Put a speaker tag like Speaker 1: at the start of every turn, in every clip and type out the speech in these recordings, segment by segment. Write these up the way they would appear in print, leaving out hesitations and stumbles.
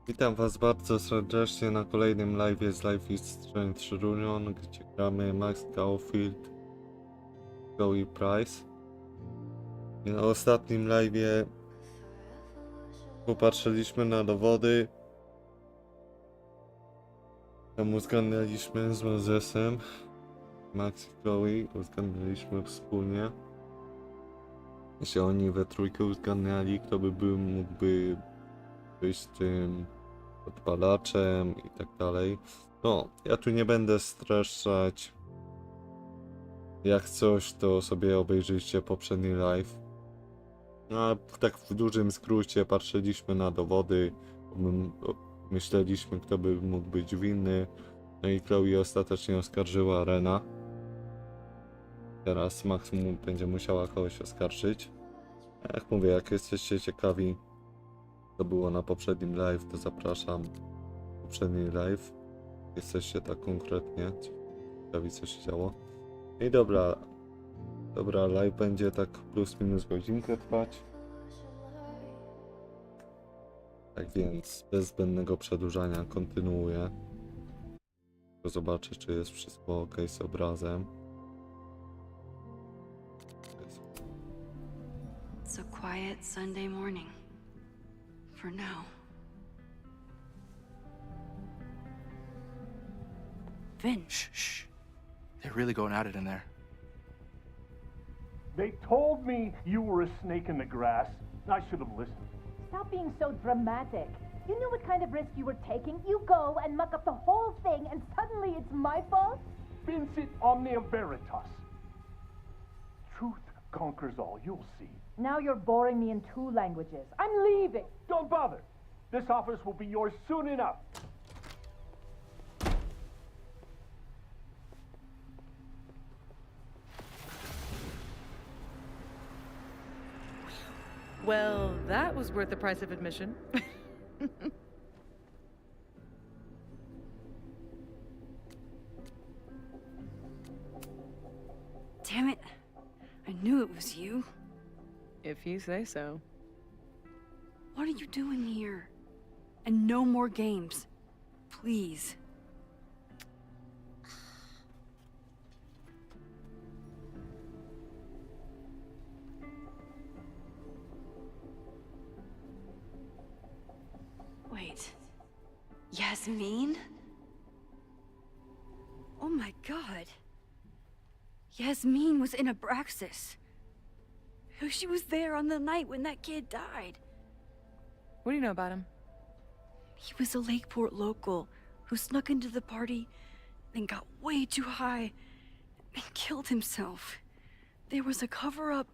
Speaker 1: Witam Was bardzo serdecznie na kolejnym live'ie z Life is Strange Reunion, gdzie gramy Max Caulfield, Joey Price. I na ostatnim live'ie popatrzyliśmy na dowody. Tam uzgadnialiśmy z Mozesem, Max i Chloe uzgadnialiśmy wspólnie. I się oni we trójkę uzgadniali, kto mógłby być tym odpalaczem i tak dalej. No, ja tu nie będę streszczać. Jak coś, to sobie obejrzyjcie poprzedni live. No, a tak w dużym skrócie patrzyliśmy na dowody, myśleliśmy, kto by mógł być winny. No i Chloe ostatecznie oskarżyła Rena. Teraz Max będzie musiała kogoś oskarżyć. Jak mówię, jak jesteście ciekawi, co było na poprzednim live, to zapraszam. Poprzedni live. Jesteście tak konkretnie ciekawi, co się działo. I dobra, live będzie tak plus minus godzinkę trwać. Tak więc bez zbędnego przedłużania kontynuuję. Zobaczę, czy jest wszystko ok z obrazem.
Speaker 2: It's a quiet Sunday morning. For now. Vin.
Speaker 3: Shh. They're really going at it in there.
Speaker 4: They told me you were a snake in the grass. I should have listened.
Speaker 5: Stop being so dramatic. You knew what kind of risk you were taking. You go and muck up the whole thing, and suddenly it's my fault?
Speaker 4: Vincit omnium veritas. Truth conquers all, you'll see.
Speaker 5: Now you're boring me in 2 languages. I'm leaving.
Speaker 4: Don't bother. This office will be yours soon enough.
Speaker 6: Well, that was worth the price of admission.
Speaker 2: Damn it. I knew it was you.
Speaker 6: If you say so.
Speaker 2: What are you doing here? And no more games. Please. Wait. Yasmin? Oh my god. Yasmin was in Abraxas. She was there on the night when that kid died.
Speaker 6: What do you know about him?
Speaker 2: He was a Lakeport local who snuck into the party, then got way too high and killed himself. There was a cover-up.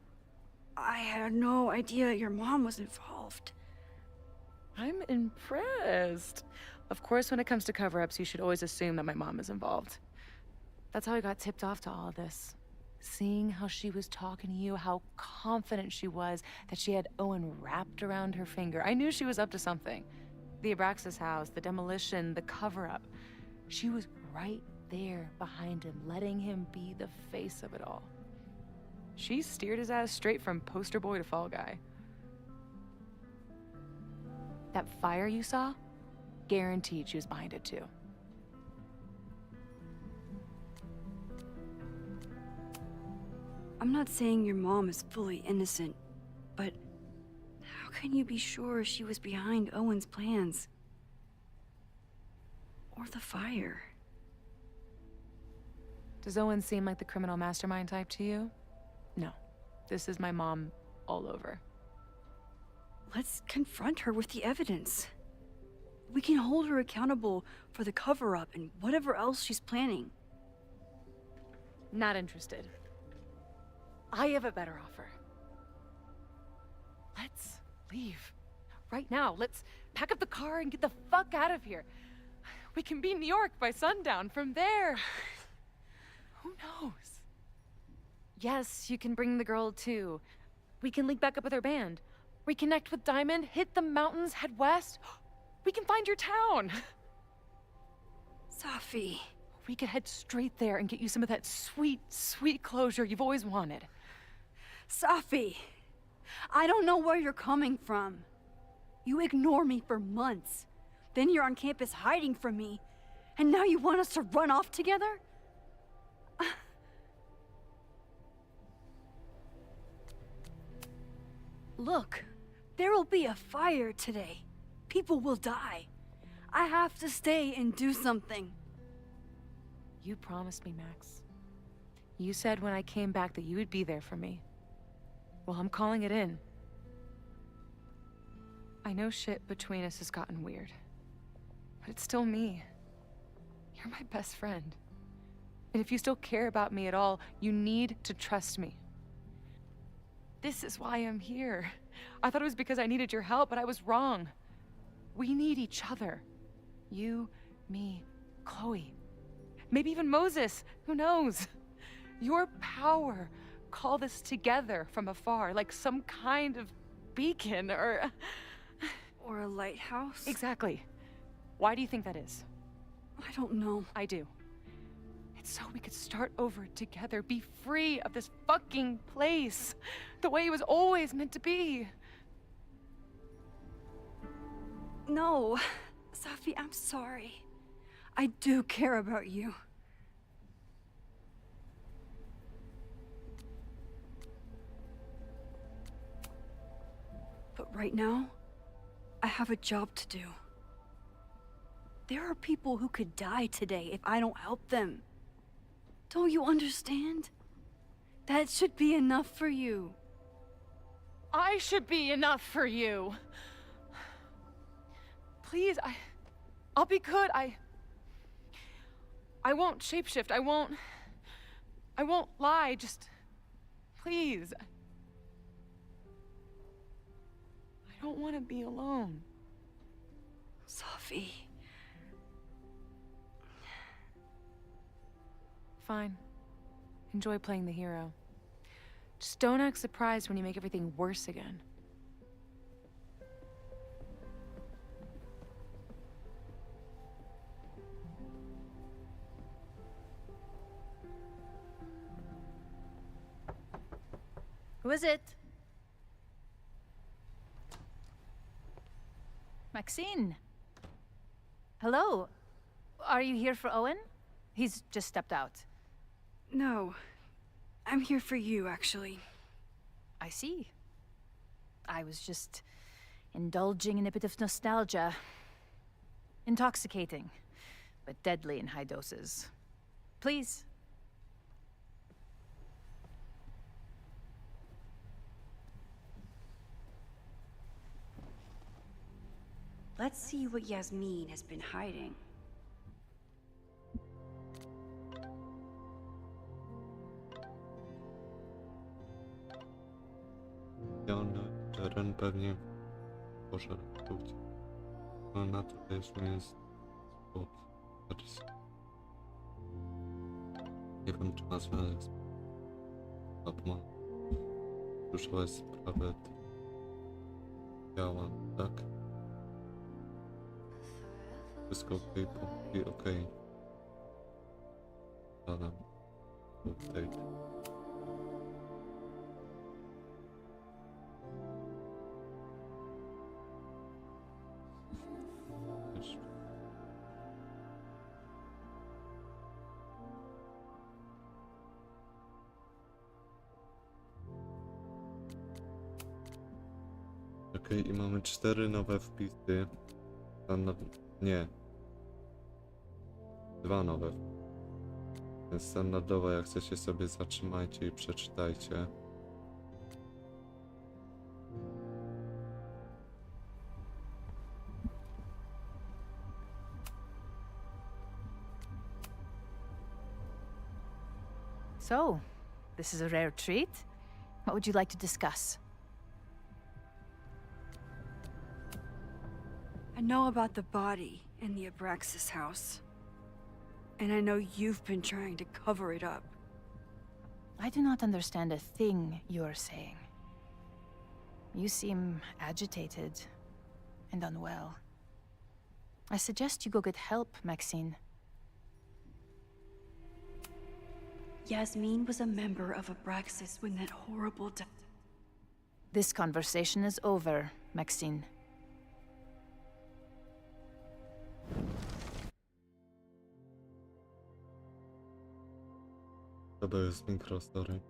Speaker 2: I had no idea your mom was involved.
Speaker 6: I'm impressed. Of course, when it comes to cover-ups, you should always assume that my mom is involved. That's how I got tipped off to all of this. Seeing how she was talking to you, how confident she was that she had Owen wrapped around her finger. I knew she was up to something. The Abraxas house, the demolition, the cover-up. She was right there behind him, letting him be the face of it all. She steered his ass straight from poster boy to fall guy. That fire you saw? Guaranteed she was behind it too.
Speaker 2: I'm not saying your mom is fully innocent, but how can you be sure she was behind Owen's plans? Or the fire?
Speaker 6: Does Owen seem like the criminal mastermind type to you? No. This is my mom all over.
Speaker 2: Let's confront her with the evidence. We can hold her accountable for the cover-up and whatever else she's planning.
Speaker 6: Not interested. I have a better offer. Let's leave. Right now, let's pack up the car and get the fuck out of here. We can be in New York by sundown. From there, who knows? Yes, you can bring the girl too. We can link back up with our band. Reconnect with Diamond, hit the mountains, head west. We can find your town.
Speaker 2: Safi.
Speaker 6: We could head straight there and get you some of that sweet, sweet closure you've always wanted.
Speaker 2: Safi, I don't know where you're coming from. You ignore me for months. Then you're on campus hiding from me. And now you want us to run off together? Look, there will be a fire today. People will die. I have to stay and do something.
Speaker 6: You promised me, Max. You said when I came back that you would be there for me. Well, I'm calling it in. I know shit between us has gotten weird. But it's still me. You're my best friend. And if you still care about me at all, you need to trust me. This is why I'm here. I thought it was because I needed your help, but I was wrong. We need each other. You, me, Chloe. Maybe even Moses. Who knows? Your power called us together from afar, like some kind of beacon or...
Speaker 2: Or a lighthouse?
Speaker 6: Exactly. Why do you think that is?
Speaker 2: I don't know.
Speaker 6: I do. It's so we could start over together, be free of this fucking place, the way it was always meant to be.
Speaker 2: No, Safi, I'm sorry. I do care about you. But right now, I have a job to do. There are people who could die today if I don't help them. Don't you understand? That should be enough for you.
Speaker 6: I should be enough for you. Please, I'll be good. I won't shapeshift. I won't lie. Just please. I don't want to be alone.
Speaker 2: Safi.
Speaker 6: Fine. Enjoy playing the hero. Just don't act surprised when you make everything worse again.
Speaker 5: Who is it? Maxine. Hello. Are you here for Owen? He's just stepped out.
Speaker 2: No. I'm here for you, actually.
Speaker 5: I see. I was just indulging in a bit of nostalgia. Intoxicating, but deadly in high doses. Please.
Speaker 2: Let's see what Yasmin has been hiding.
Speaker 1: Ja on teren pewnie poszedł gdzie. No na to też jest spot. Nie wiem, czy ma związek z Batman. Słyszałeś sprawę działa, tak? Wszystko okej, póki okej. Zadam update. Okej, i mamy 4 nowe wpisy. Nie. 2 nowe. Więc standardowo, jak chcecie sobie zatrzymajcie i przeczytajcie.
Speaker 5: So, this is a rare treat. What would you like to discuss?
Speaker 2: I know about the body in the Abraxas house. And I know you've been trying to cover it up.
Speaker 5: I do not understand a thing you're saying. You seem agitated and unwell. I suggest you go get help, Maxine.
Speaker 2: Yasmin was a member of Abraxas when that horrible
Speaker 5: This conversation is over, Maxine.
Speaker 1: To jest mikrostory.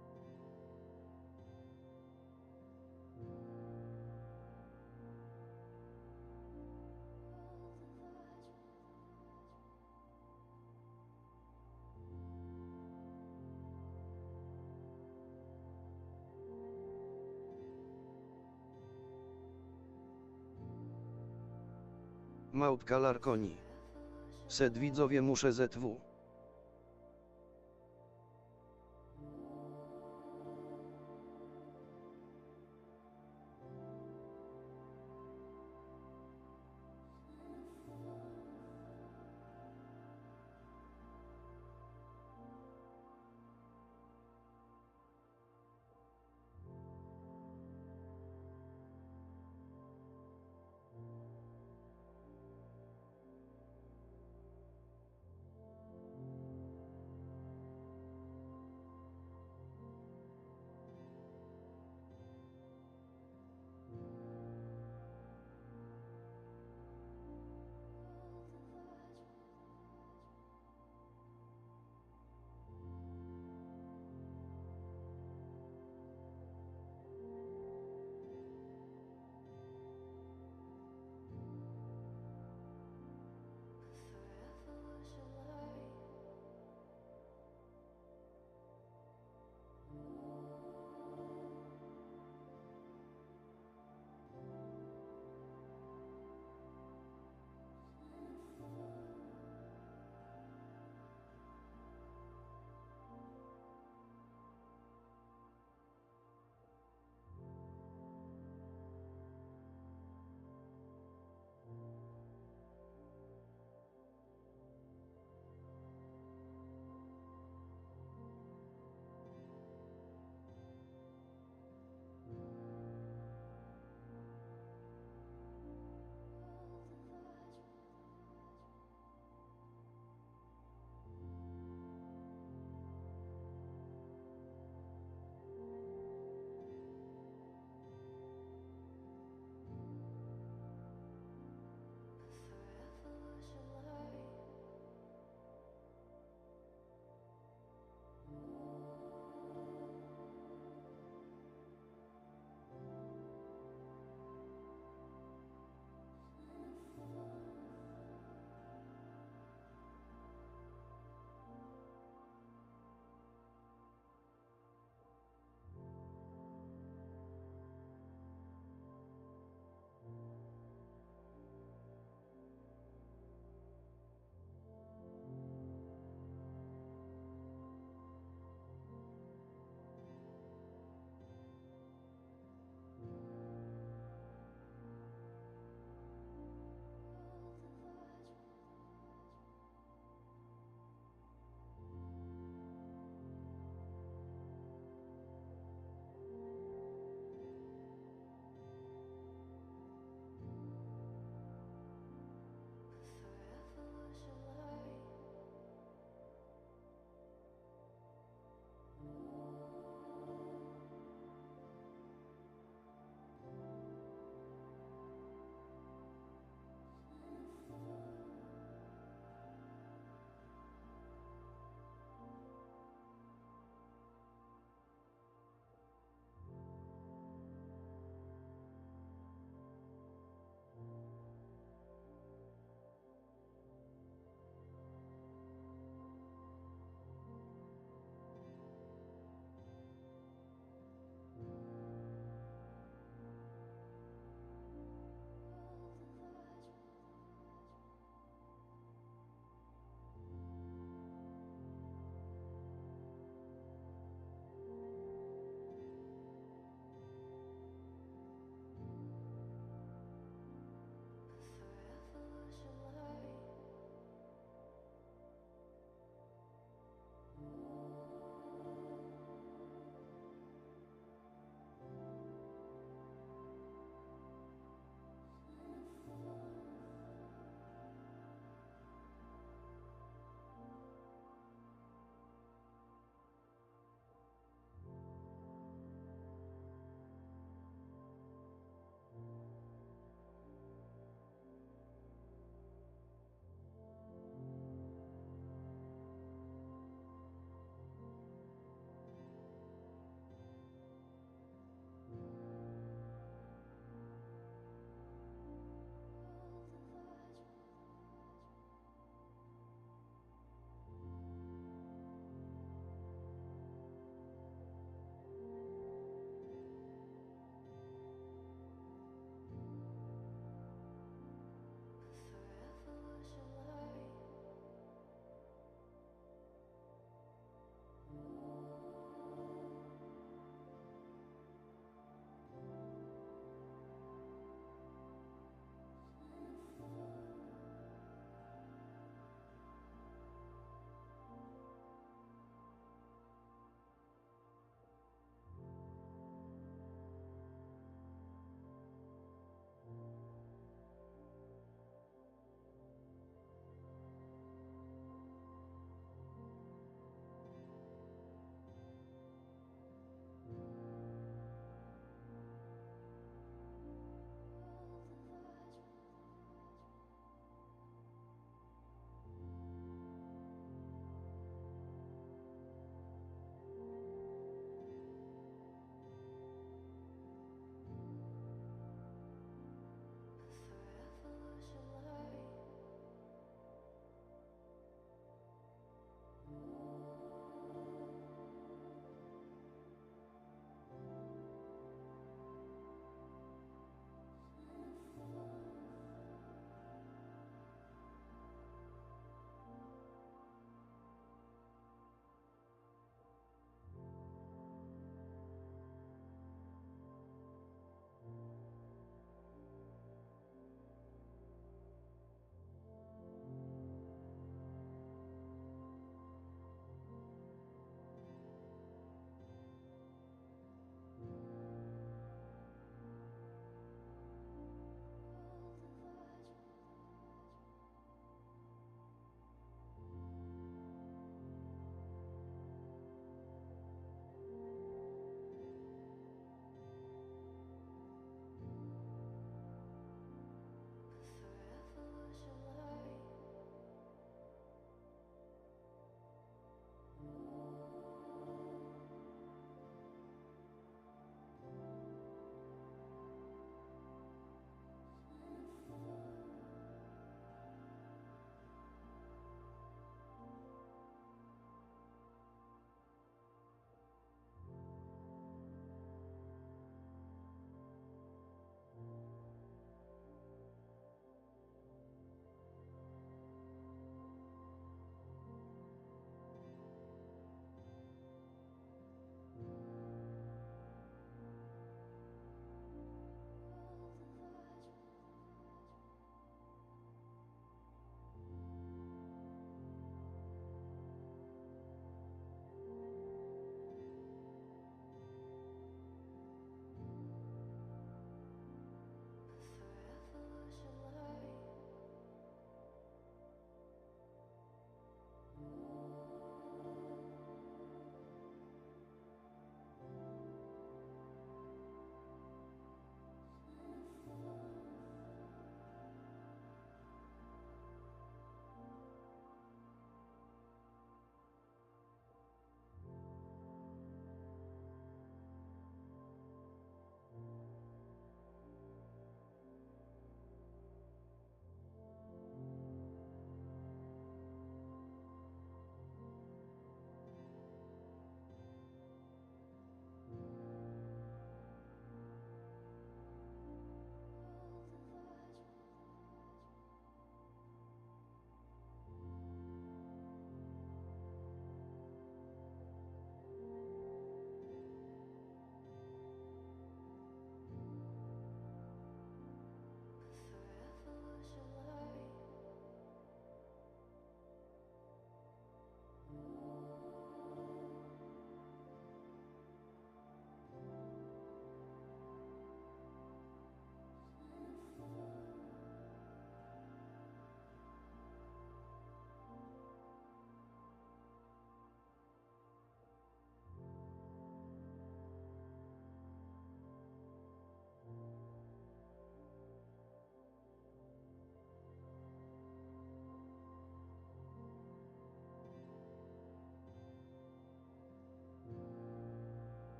Speaker 7: Małpka Larkoni. Set widzowie muszę ZW.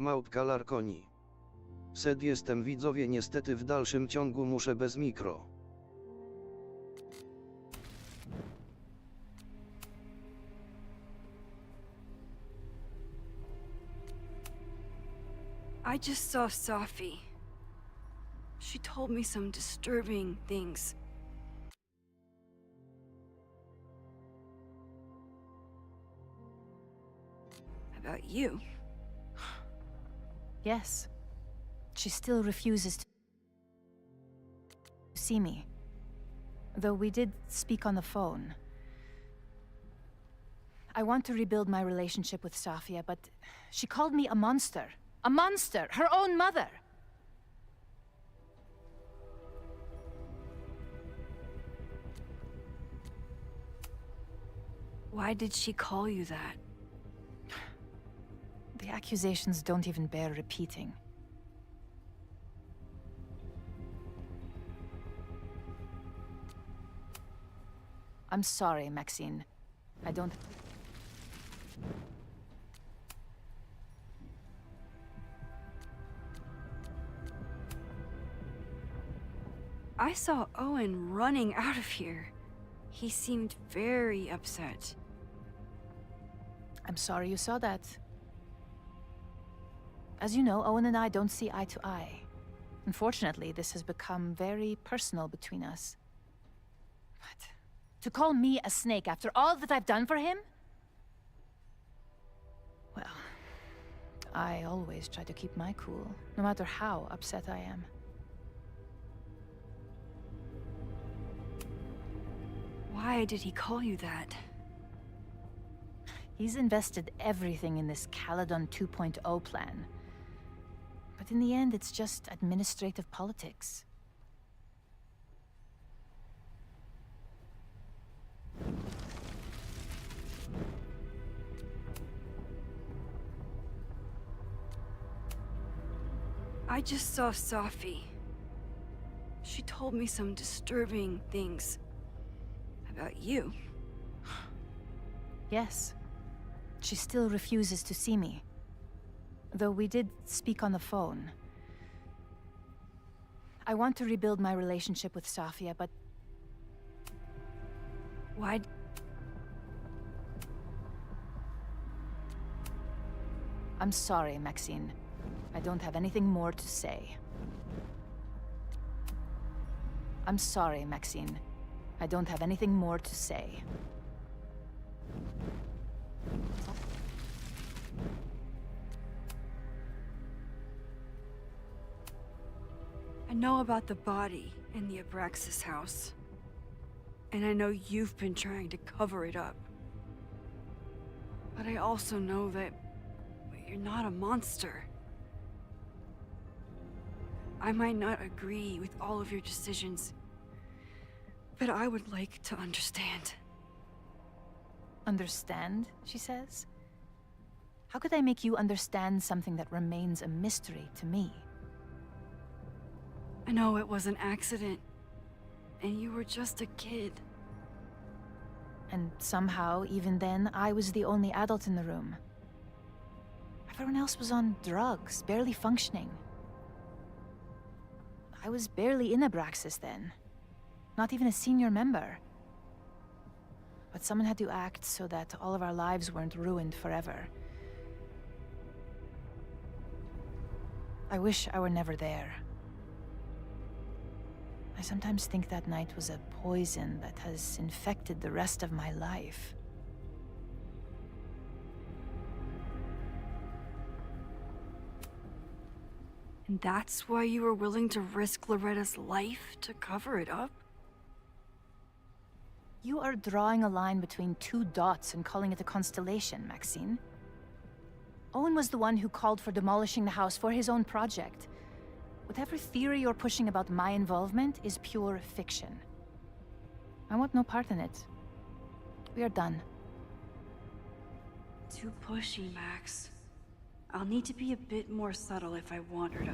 Speaker 7: Małpka Larkoni. Sed jestem widzowie, niestety w dalszym ciągu muszę bez mikro.
Speaker 2: I just saw Safi. She told me some disturbing things. About you.
Speaker 5: Yes. She still refuses to see me. Though we did speak on the phone. I want to rebuild my relationship with Safia, but she called me a monster. A monster! Her own mother!
Speaker 2: Why did she call you that?
Speaker 5: The accusations don't even bear repeating. I'm sorry, Maxine. I don't...
Speaker 2: I saw Owen running out of here. He seemed very upset.
Speaker 5: I'm sorry you saw that. As you know, Owen and I don't see eye to eye. Unfortunately, this has become very personal between us. But to call me a snake after all that I've done for him? Well, I always try to keep my cool, no matter how upset I am.
Speaker 2: Why did he call you that?
Speaker 5: He's invested everything in this Caledon 2.0 plan. But in the end, it's just administrative politics.
Speaker 2: I just saw Safi. She told me some disturbing things. About you.
Speaker 5: Yes. She still refuses to see me. Though we did speak on the phone. I want to rebuild my relationship with Safia, but...
Speaker 2: Why?
Speaker 5: I'm sorry, Maxine. I don't have anything more to say. I'm sorry, Maxine. I don't have anything more to say.
Speaker 2: I know about the body in the Abraxas house. And I know you've been trying to cover it up. But I also know that you're not a monster. I might not agree with all of your decisions, but I would like to understand.
Speaker 5: Understand, she says? How could I make you understand something that remains a mystery to me?
Speaker 2: I know it was an accident, and you were just a kid.
Speaker 5: And somehow, even then, I was the only adult in the room. Everyone else was on drugs, barely functioning. I was barely in Abraxas then. Not even a senior member. But someone had to act so that all of our lives weren't ruined forever. I wish I were never there. I sometimes think that night was a poison that has infected the rest of my life.
Speaker 2: And that's why you were willing to risk Loretta's life to cover it up?
Speaker 5: You are drawing a line between two dots and calling it a constellation, Maxine. Owen was the one who called for demolishing the house for his own project. Whatever theory you're pushing about my involvement is pure fiction. I want no part in it. We are done.
Speaker 2: Too pushy, Max. I'll need to be a bit more subtle if I want her to...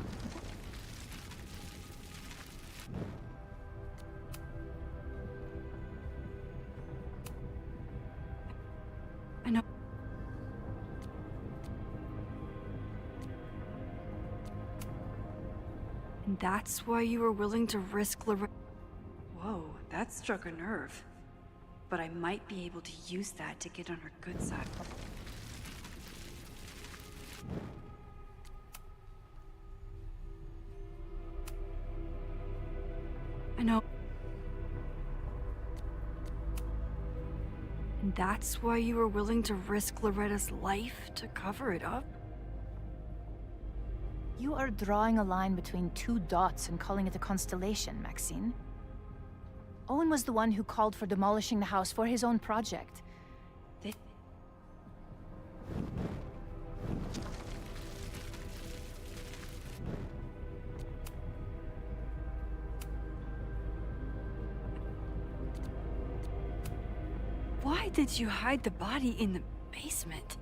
Speaker 2: I know... And that's why you were willing to risk Loretta. Whoa, that struck a nerve. But I might be able to use that to get on her good side. I know. And that's why you were willing to risk Loretta's life to cover it up?
Speaker 5: You are drawing a line between two dots and calling it a constellation, Maxine. Owen was the one who called for demolishing the house for his own project.
Speaker 2: They... Why did you hide the body in the basement?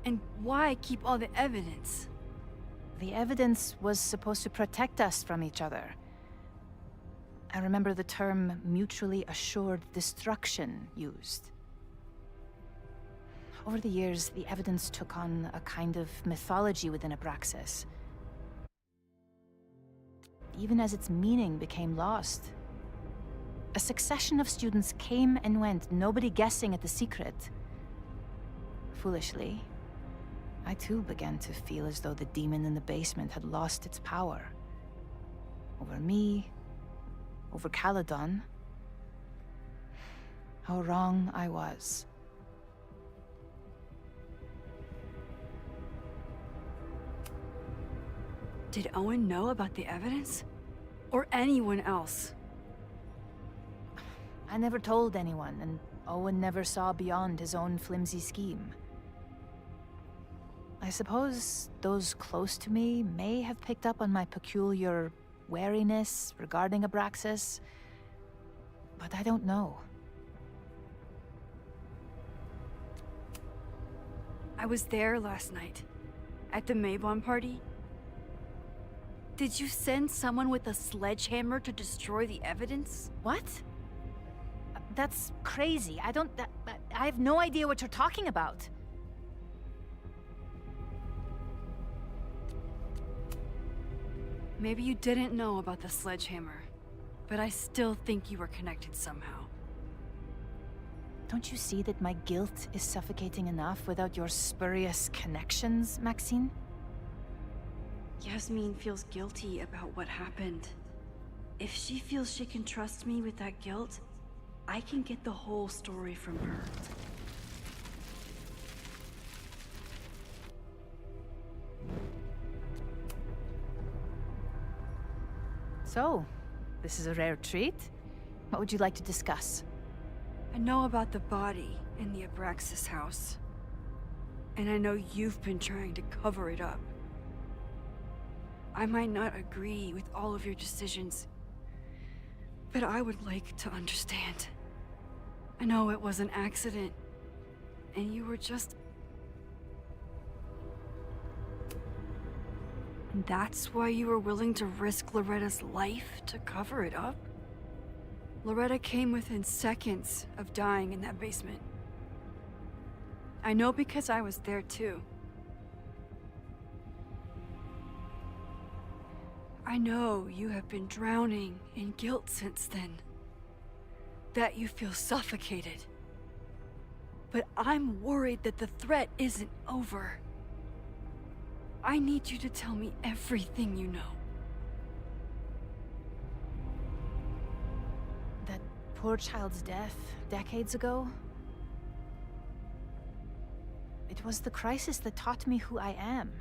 Speaker 2: And why keep all the evidence?
Speaker 5: The evidence was supposed to protect us from each other. I remember the term mutually assured destruction used. Over the years, the evidence took on a kind of mythology within Abraxas. Even as its meaning became lost. A succession of students came and went, nobody guessing at the secret. Foolishly, I too began to feel as though the demon in the basement had lost its power. Over me, over Caledon. How wrong I was.
Speaker 2: Did Owen know about the evidence? Or anyone else?
Speaker 5: I never told anyone, and Owen never saw beyond his own flimsy scheme. I suppose those close to me may have picked up on my peculiar wariness regarding Abraxas, but I don't know.
Speaker 2: I was there last night, at the Maybon party. Did you send someone with a sledgehammer to destroy the evidence?
Speaker 5: What? That's crazy. I have no idea what you're talking about.
Speaker 2: Maybe you didn't know about the sledgehammer, but I still think you were connected somehow.
Speaker 5: Don't you see that my guilt is suffocating enough without your spurious connections, Maxine?
Speaker 2: Yasmin feels guilty about what happened. If she feels she can trust me with that guilt, I can get the whole story from her.
Speaker 5: So, this is a rare treat. What would you like to discuss?
Speaker 2: I know about the body in the Abraxas house. And I know you've been trying to cover it up. I might not agree with all of your decisions, but I would like to understand. I know it was an accident, and you were just... And that's why you were willing to risk Loretta's life to cover it up? Loretta came within seconds of dying in that basement. I know because I was there too. I know you have been drowning in guilt since then. That you feel suffocated. But I'm worried that the threat isn't over. I need you to tell me everything you know.
Speaker 5: That poor child's death decades ago? It was the crisis that taught me who I am.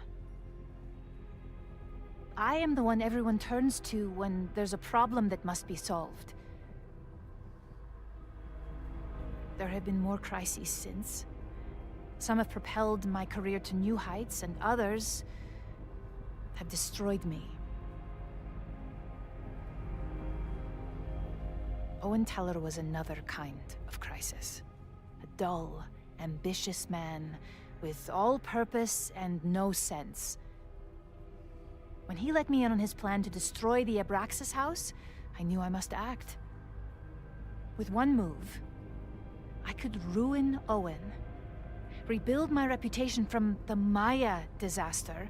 Speaker 5: I am the one everyone turns to when there's a problem that must be solved. There have been more crises since. Some have propelled my career to new heights, and others have destroyed me. Owen Teller was another kind of crisis. A dull, ambitious man with all purpose and no sense. When he let me in on his plan to destroy the Abraxas house, I knew I must act. With one move, I could ruin Owen, rebuild my reputation from the Maya disaster,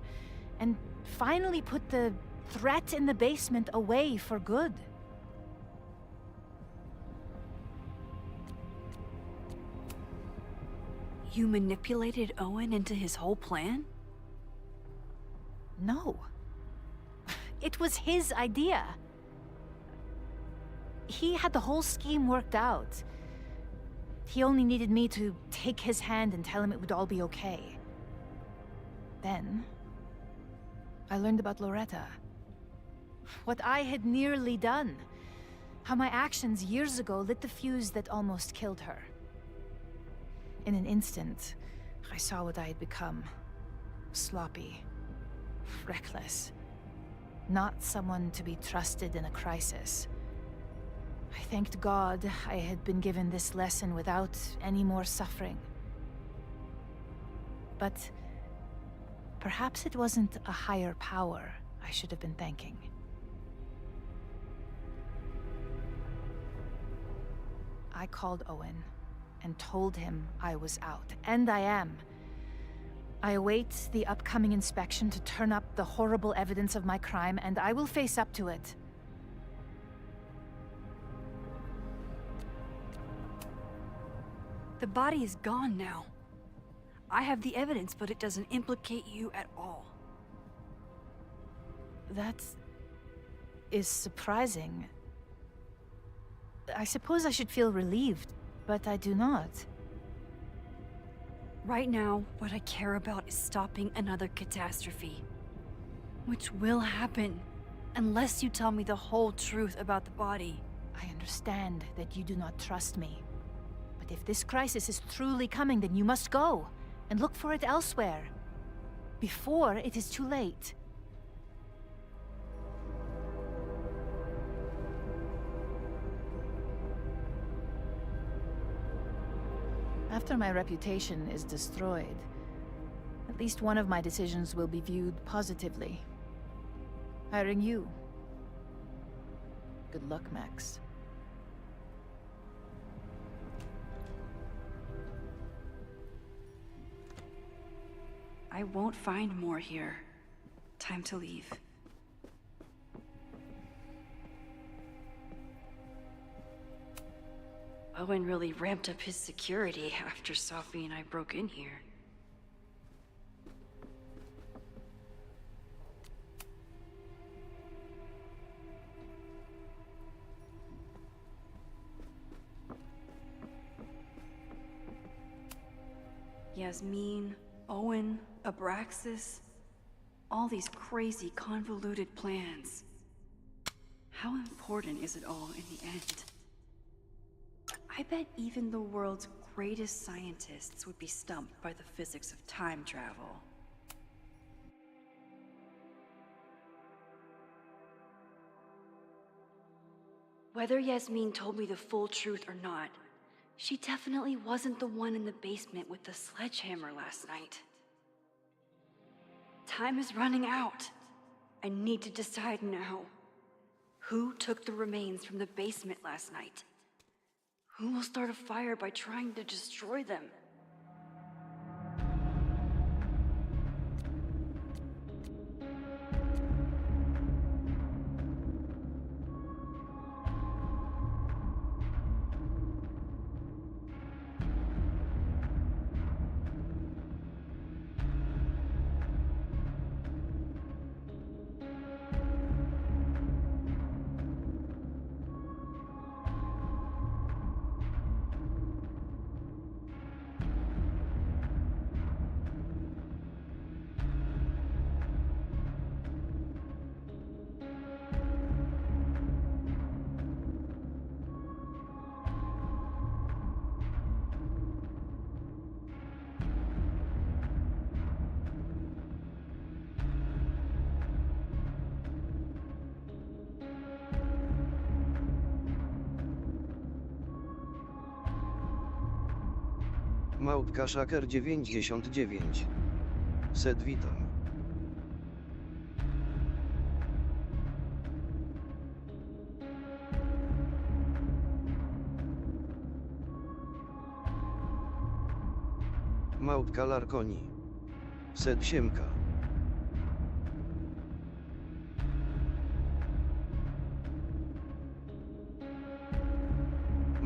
Speaker 5: and finally put the threat in the basement away for good.
Speaker 2: You manipulated Owen into his whole plan?
Speaker 5: No. It was his idea. He had the whole scheme worked out. He only needed me to take his hand and tell him it would all be okay. Then, I learned about Loretta. What I had nearly done. How my actions years ago lit the fuse that almost killed her. In an instant, I saw what I had become. Sloppy. Reckless. Not someone to be trusted in a crisis. I thanked God I had been given this lesson without any more suffering. But perhaps it wasn't a higher power I should have been thanking. I called Owen and told him I was out, and I am. I await the upcoming inspection to turn up the horrible evidence of my crime, and I will face up to it.
Speaker 2: The body is gone now. I have the evidence, but it doesn't implicate you at all.
Speaker 5: That is surprising. I suppose I should feel relieved, but I do not.
Speaker 2: Right now, what I care about is stopping another catastrophe. Which will happen, unless you tell me the whole truth about the body.
Speaker 5: I understand that you do not trust me. But if this crisis is truly coming, then you must go and look for it elsewhere. Before it is too late. After my reputation is destroyed, at least one of my decisions will be viewed positively. Hiring you. Good luck, Max.
Speaker 2: I won't find more here. Time to leave. Owen really ramped up his security after Sophie and I broke in here. Yasmin, Owen, Abraxas, all these crazy, convoluted plans. How important is it all in the end? I bet even the world's greatest scientists would be stumped by the physics of time travel. Whether Yasmin told me the full truth or not, she definitely wasn't the one in the basement with the sledgehammer last night. Time is running out. I need to decide now. Who took the remains from the basement last night? Who will start a fire by trying to destroy them?
Speaker 7: Małpka Shaker 99. Sed witam. Małpka Larkoni. Sed siemka.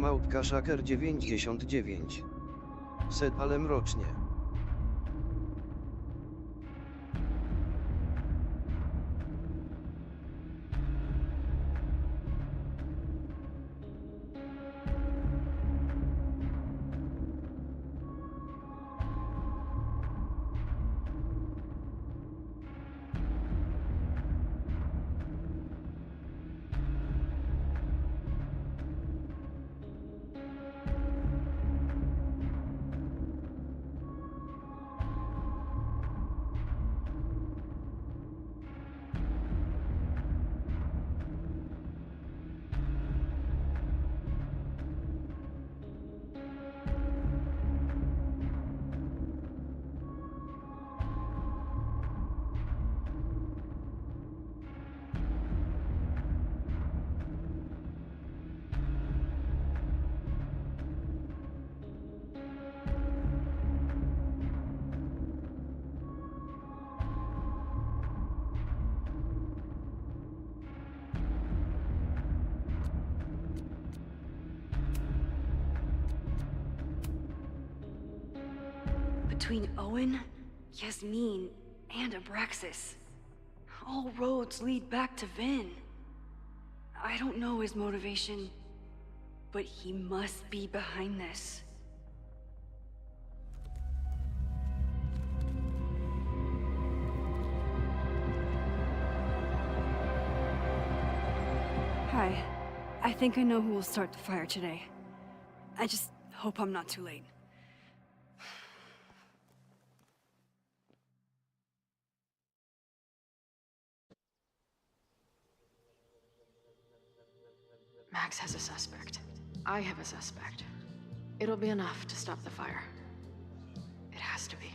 Speaker 7: Małpka Shaker 99. Set ale mrocznie.
Speaker 2: Between Owen, Yasmin, and Abraxas, all roads lead back to Vin. I don't know his motivation, but he must be behind this. Hi. I think I know who will start the fire today. I just hope I'm not too late.
Speaker 8: Max has a suspect. I have a suspect. It'll be enough to stop the fire. It has to be.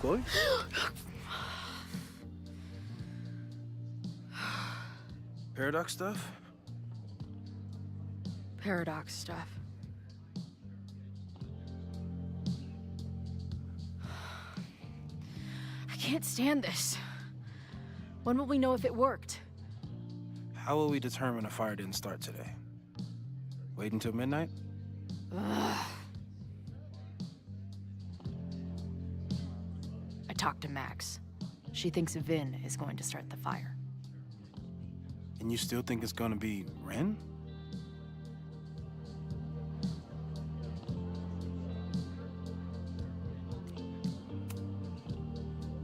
Speaker 3: Chloe? Paradox stuff?
Speaker 8: Paradox stuff. I can't stand this. When will we know if it worked?
Speaker 3: How will we determine a fire didn't start today? Wait until midnight?
Speaker 8: Ugh. I talked to Max. She thinks Vin is going to start the fire.
Speaker 3: And you still think it's gonna be Ren?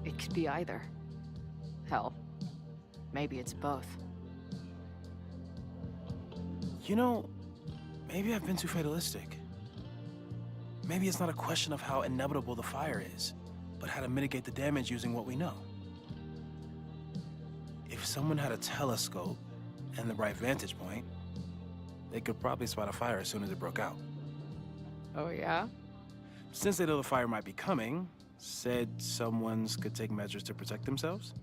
Speaker 8: It could be either. Hell, maybe it's both.
Speaker 3: You know, maybe I've been too fatalistic. Maybe it's not a question of how inevitable the fire is, but how to mitigate the damage using what we know. If someone had a telescope and the right vantage point, they could probably spot a fire as soon as it broke out.
Speaker 8: Oh, yeah?
Speaker 3: Since they know the fire might be coming, said someone's could take measures to protect themselves?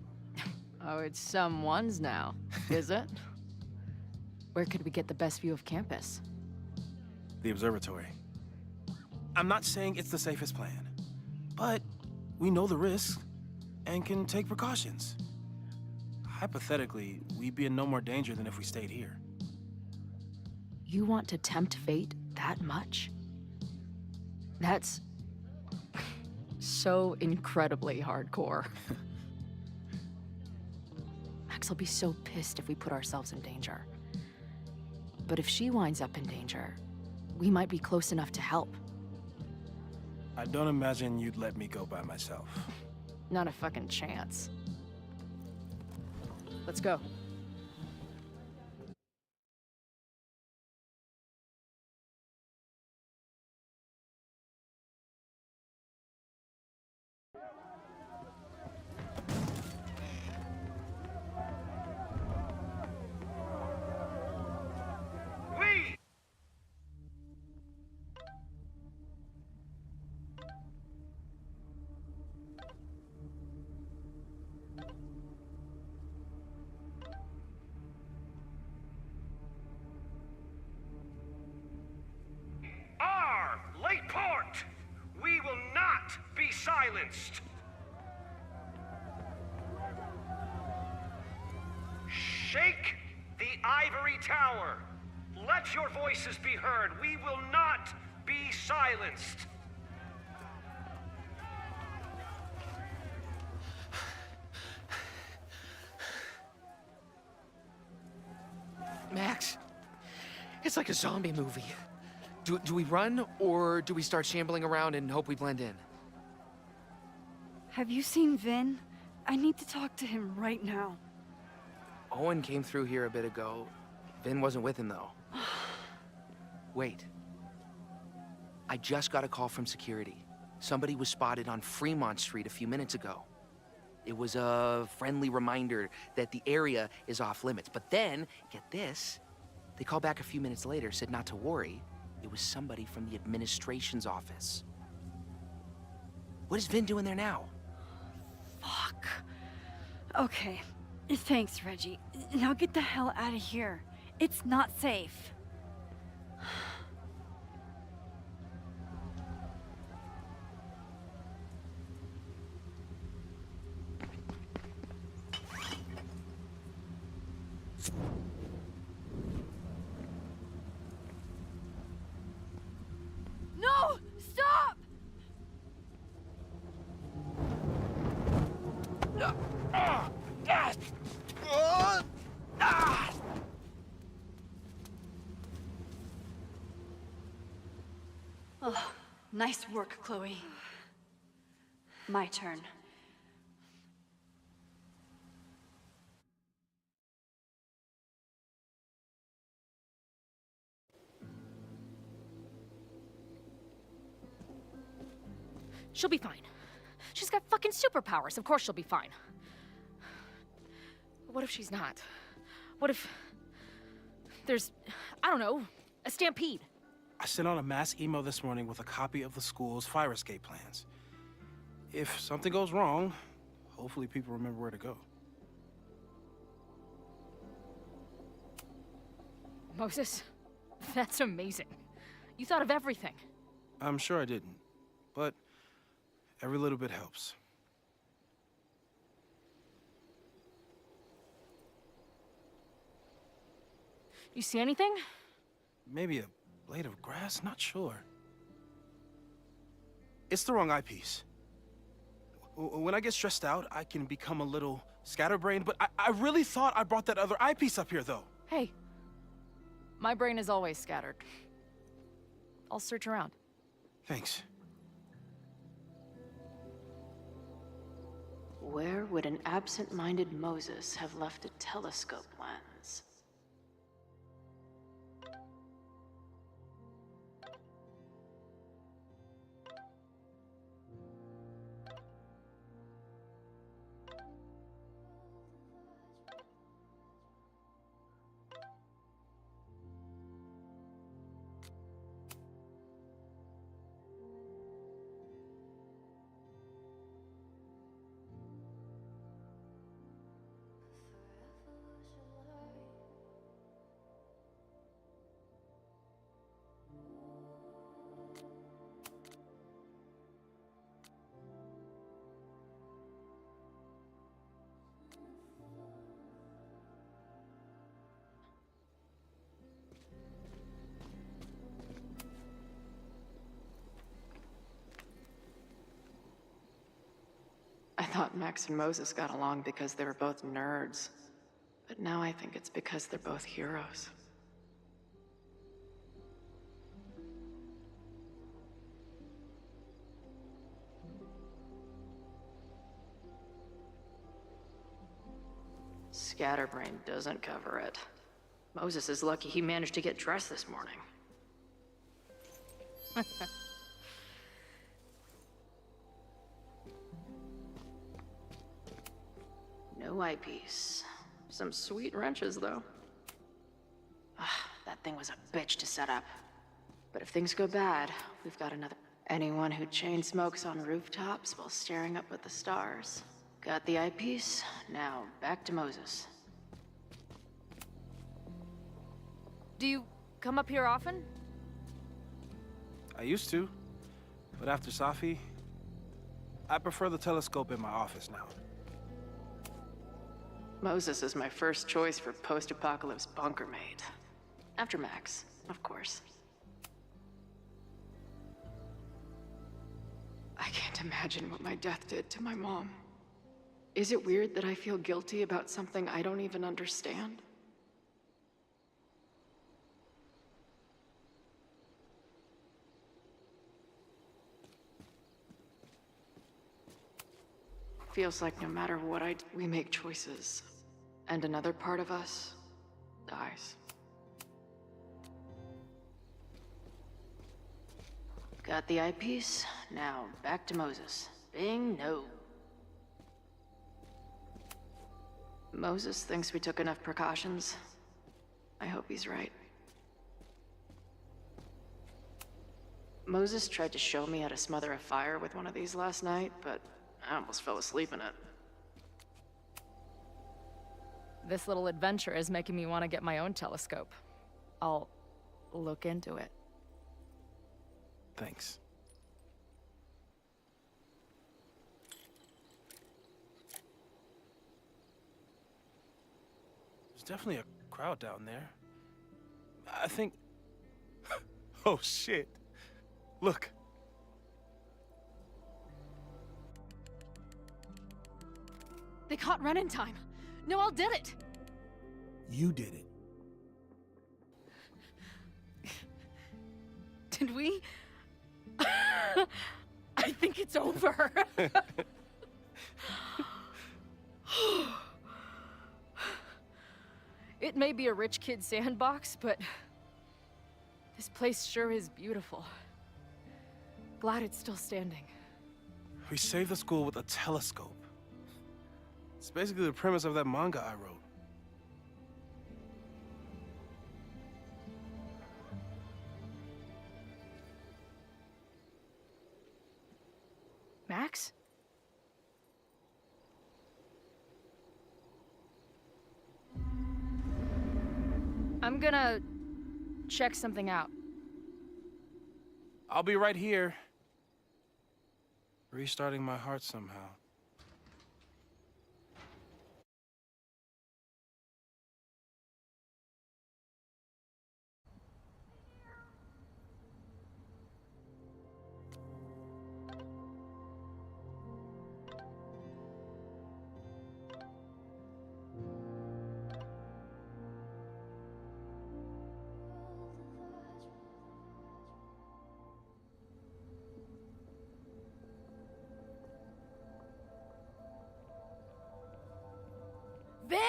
Speaker 8: Oh, it's someone's now, is it? Where could we get the best view of campus?
Speaker 3: The observatory. I'm not saying it's the safest plan, but we know the risks and can take precautions. Hypothetically, we'd be in no more danger than if we stayed here.
Speaker 8: You want to tempt fate that much? That's so incredibly hardcore. Max will be so pissed if we put ourselves in danger. But if she winds up in danger, we might be close enough to help.
Speaker 3: I don't imagine you'd let me go by myself.
Speaker 8: Not a fucking chance. Let's go.
Speaker 9: silenced. Shake the ivory tower. Let your voices be heard. We will not be silenced.
Speaker 10: Max, it's like a zombie movie. Do we run, or do we start shambling around and hope we blend in?
Speaker 2: Have you seen Vin? I need to talk to him right now.
Speaker 10: Owen came through here a bit ago. Vin wasn't with him, though. Wait. I just got a call from security. Somebody was spotted on Fremont Street a few minutes ago. It was a friendly reminder that the area is off limits. But then, get this, they called back a few minutes later, said not to worry. It was somebody from the administration's office. What is Vin doing there now?
Speaker 2: Fuck. Okay. Thanks, Reggie. Now get the hell out of here. It's not safe. No! Stop! Oh, nice work, Chloe. My turn.
Speaker 8: She'll be fine. She's got fucking superpowers. Of course she'll be fine. What if she's not? What if there's, I don't know, a stampede?
Speaker 3: I sent out a mass email this morning with a copy of the school's fire escape plans. If something goes wrong, hopefully people remember where to go.
Speaker 8: Moses, that's amazing. You thought of everything.
Speaker 3: I'm sure I didn't, but every little bit helps.
Speaker 8: You see anything?
Speaker 3: Maybe a blade of grass? Not sure. It's the wrong eyepiece. When I get stressed out, I can become a little scatterbrained, but I really thought I brought that other eyepiece up here, though.
Speaker 8: Hey, my brain is always scattered. I'll search around.
Speaker 3: Thanks.
Speaker 8: Where would an absent-minded Moses have left a telescope lens? I thought Max and Moses got along because they were both nerds. But now I think it's because they're both heroes. Scatterbrain doesn't cover it. Moses is lucky he managed to get dressed this morning. No eyepiece. Some sweet wrenches, though. That thing was a bitch to set up. But if things go bad, we've got another. Anyone who chain smokes on rooftops while staring up at the stars. Got the eyepiece? Now, back to Moses. Do you come up here often?
Speaker 3: I used to, but after Safi, I prefer the telescope in my office now.
Speaker 8: Moses is my first choice for post-apocalypse bunker mate. After Max, of course. I can't imagine what my death did to my mom. Is it weird that I feel guilty about something I don't even understand? Feels like no matter what we make choices, and another part of us dies. Got the eyepiece. Now back to Moses. Bing, no. Moses thinks we took enough precautions. I hope he's right. Moses tried to show me how to smother a fire with one of these last night, but I almost fell asleep in it.
Speaker 6: This little adventure is making me want to get my own telescope. I'll look into it.
Speaker 3: Thanks. There's definitely a crowd down there. I think... Oh, shit. Look.
Speaker 6: They caught Ren in time. Noel did it.
Speaker 3: You did it.
Speaker 6: Did we? I think it's over. It may be a rich kid's sandbox, but this place sure is beautiful. Glad it's still standing.
Speaker 3: We saved the school with a telescope. It's basically the premise of that manga I wrote.
Speaker 6: Max? I'm gonna check something out.
Speaker 3: I'll be right here. Restarting my heart somehow.
Speaker 6: Vin?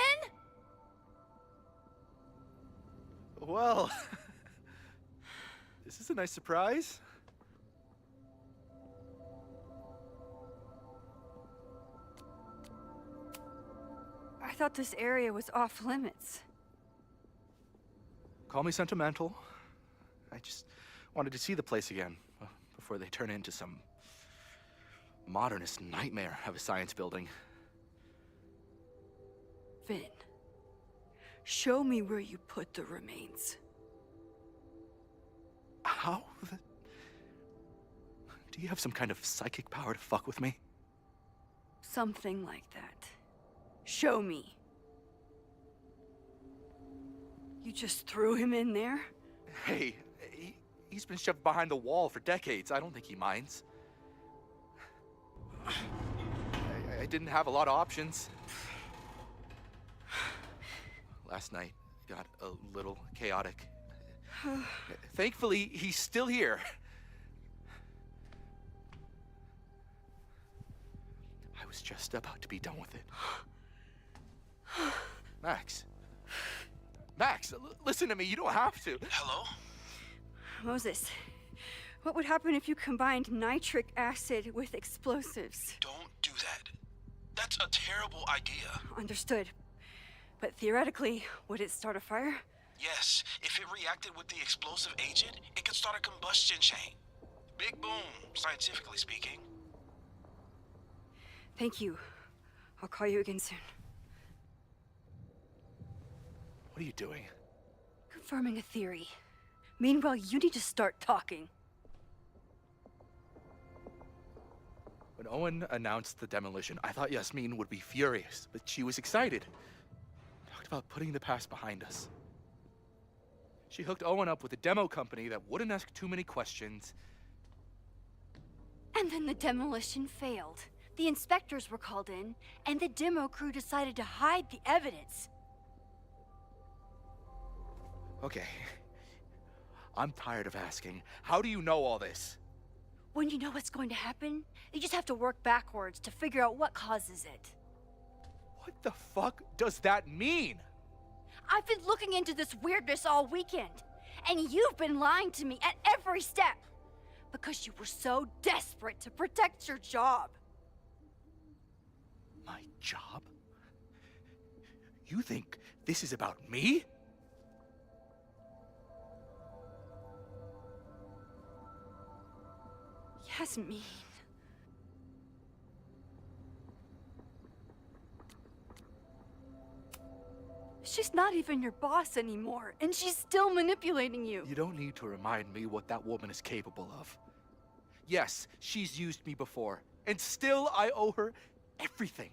Speaker 11: Well, this is a nice surprise.
Speaker 2: I thought this area was off limits.
Speaker 11: Call me sentimental. I just wanted to see the place again before they turn into some modernist nightmare of a science building.
Speaker 2: Vin, show me where you put the remains.
Speaker 11: How? Do you have some kind of psychic power to fuck with me?
Speaker 2: Something like that. Show me. You just threw him in there?
Speaker 11: Hey, he's been shoved behind the wall for decades. I don't think he minds. I didn't have a lot of options. Last night got a little chaotic. Thankfully, he's still here. I was just about to be done with it. Max. Max, listen to me. You don't have to.
Speaker 3: Hello?
Speaker 2: Moses, what would happen if you combined nitric acid with explosives?
Speaker 3: Don't do that. That's a terrible idea.
Speaker 2: Understood. But theoretically, would it start a fire?
Speaker 3: Yes, if it reacted with the explosive agent, it could start a combustion chain. Big boom, scientifically speaking.
Speaker 2: Thank you. I'll call you again soon.
Speaker 11: What are you doing?
Speaker 2: Confirming a theory. Meanwhile, you need to start talking.
Speaker 11: When Owen announced the demolition, I thought Yasmin would be furious, but she was excited. Talked about putting the past behind us. She hooked Owen up with a demo company that wouldn't ask too many questions.
Speaker 2: And then the demolition failed. The inspectors were called in, and the demo crew decided to hide the evidence.
Speaker 11: Okay. I'm tired of asking. How do you know all this?
Speaker 2: When you know what's going to happen, you just have to work backwards to figure out what causes it.
Speaker 11: What the fuck does that mean?
Speaker 2: I've been looking into this weirdness all weekend, and you've been lying to me at every step because you were so desperate to protect your job.
Speaker 11: My job? You think this is about me?
Speaker 2: Yasmin. She's not even your boss anymore, and she's still manipulating you.
Speaker 11: You don't need to remind me what that woman is capable of. Yes, she's used me before, and still I owe her everything.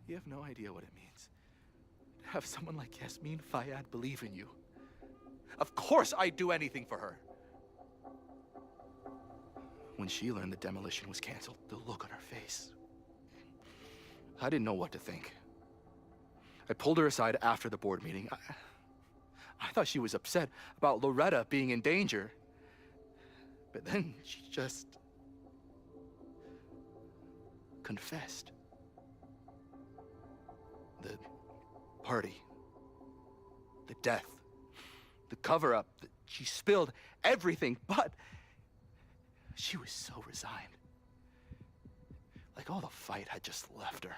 Speaker 11: You have no idea what it means to have someone like Yasmin Fayyad believe in you. Of course I'd do anything for her. When she learned the demolition was canceled, the look on her face. I didn't know what to think. I pulled her aside after the board meeting. I thought she was upset about Loretta being in danger. But then she just confessed. The party, the death, the cover-up, she spilled everything, but she was so resigned. Like all the fight had just left her.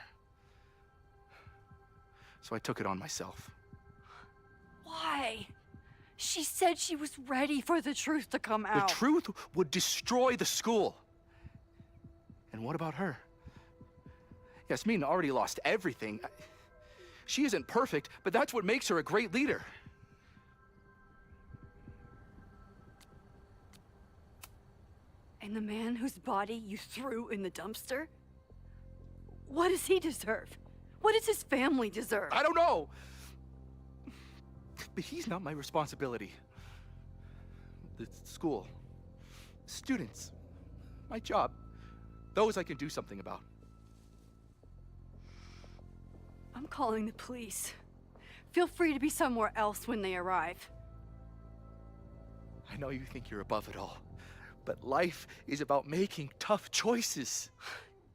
Speaker 11: So I took it on myself.
Speaker 2: Why? She said she was ready for the truth to come out.
Speaker 11: The truth would destroy the school. And what about her? Yasmin already lost everything. She isn't perfect, but that's what makes her a great leader.
Speaker 2: And the man whose body you threw in the dumpster? What does he deserve? What does his family deserve?
Speaker 11: I don't know. But he's not my responsibility. The school, students, my job, those I can do something about.
Speaker 2: I'm calling the police. Feel free to be somewhere else when they arrive.
Speaker 11: I know you think you're above it all, but life is about making tough choices.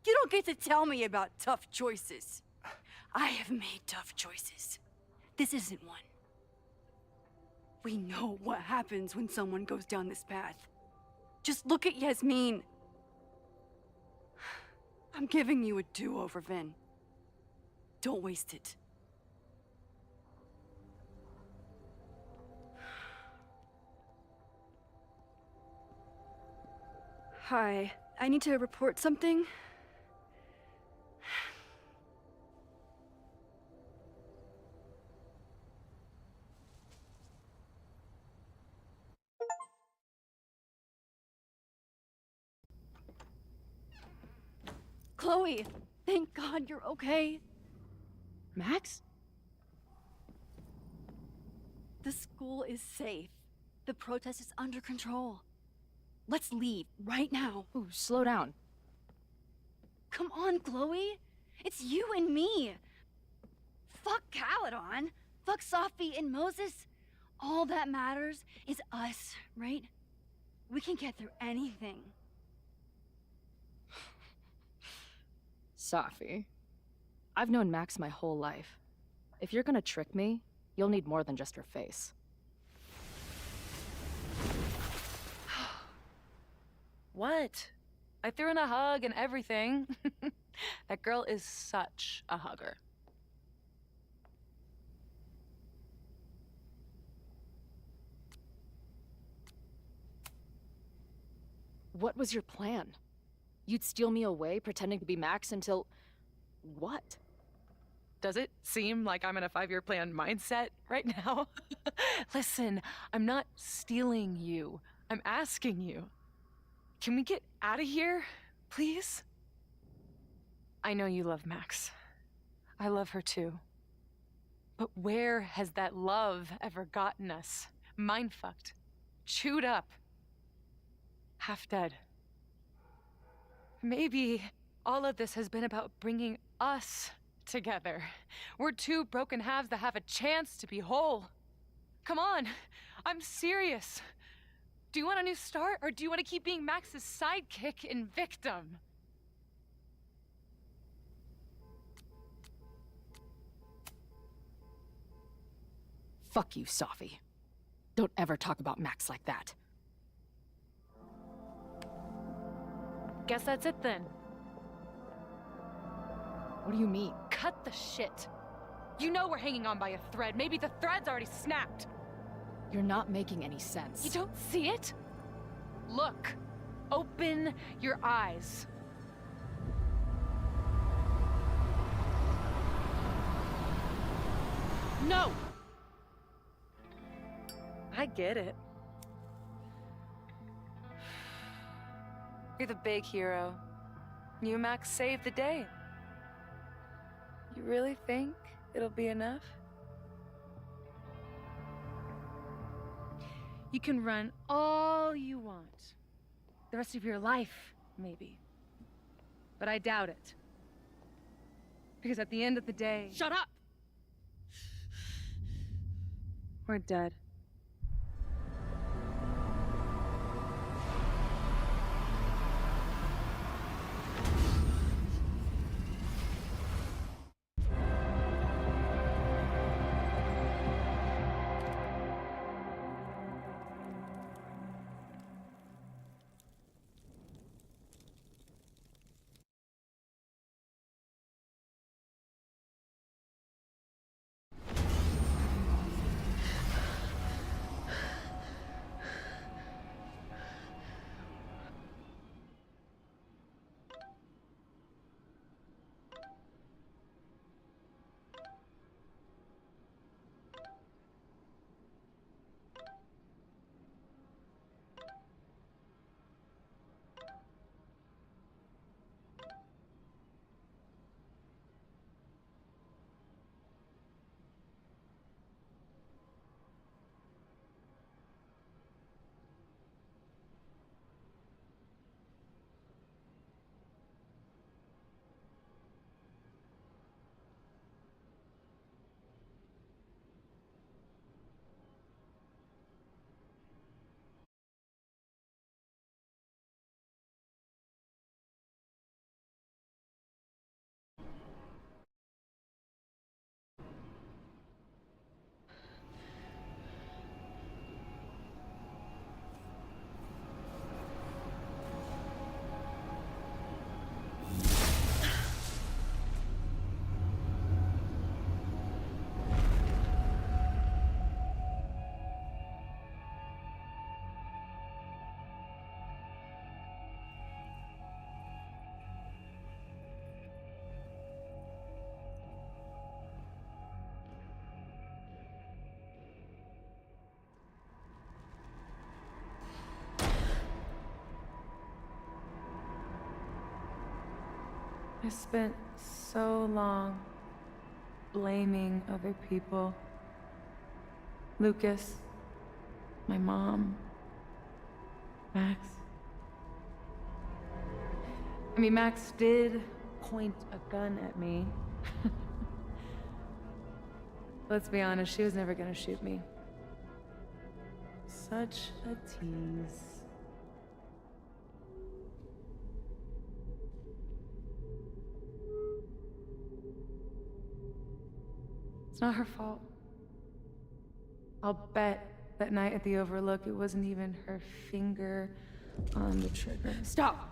Speaker 2: You don't get to tell me about tough choices. I have made tough choices. This isn't one. We know what happens when someone goes down this path. Just look at Yasmin. I'm giving you a do-over, Vin. Don't waste it. Hi, I need to report something. Chloe, thank God you're okay.
Speaker 6: Max?
Speaker 2: The school is safe. The protest is under control. Let's leave right now.
Speaker 6: Ooh, slow down.
Speaker 2: Come on, Chloe. It's you and me. Fuck Caledon. Fuck Sophie and Moses. All that matters is us, right? We can get through anything.
Speaker 6: Sophie, I've known Max my whole life. If you're gonna trick me, you'll need more than just her face. What? I threw in a hug and everything. That girl is such a hugger. What was your plan? You'd steal me away, pretending to be Max until... what? Does it seem like I'm in a 5-year plan mindset right now? Listen, I'm not stealing you. I'm asking you. Can we get out of here? Please? I know you love Max. I love her too. But where has that love ever gotten us? Mind-fucked. Chewed up. Half dead. Maybe all of this has been about bringing us together. We're two broken halves that have a chance to be whole. Come on, I'm serious. Do you want a new start, or do you want to keep being Max's sidekick and victim?
Speaker 12: Fuck you, Safi. Don't ever talk about Max like that.
Speaker 6: Guess that's it then.
Speaker 12: What do you mean?
Speaker 6: Cut the shit. You know we're hanging on by a thread. Maybe the thread's already snapped.
Speaker 12: You're not making any sense.
Speaker 6: You don't see it? Look. Open your eyes.
Speaker 12: No!
Speaker 6: I get it. You're the big hero. You and Max saved the day. You really think it'll be enough? You can run all you want. The rest of your life, maybe. But I doubt it. Because at the end of the day...
Speaker 12: Shut up!
Speaker 6: We're dead. I spent so long blaming other people. Lucas, my mom, Max. I mean, Max did point a gun at me. Let's be honest, she was never gonna shoot me. Such a tease. It's not her fault. I'll bet that night at the Overlook it wasn't even her finger on the trigger.
Speaker 12: Stop!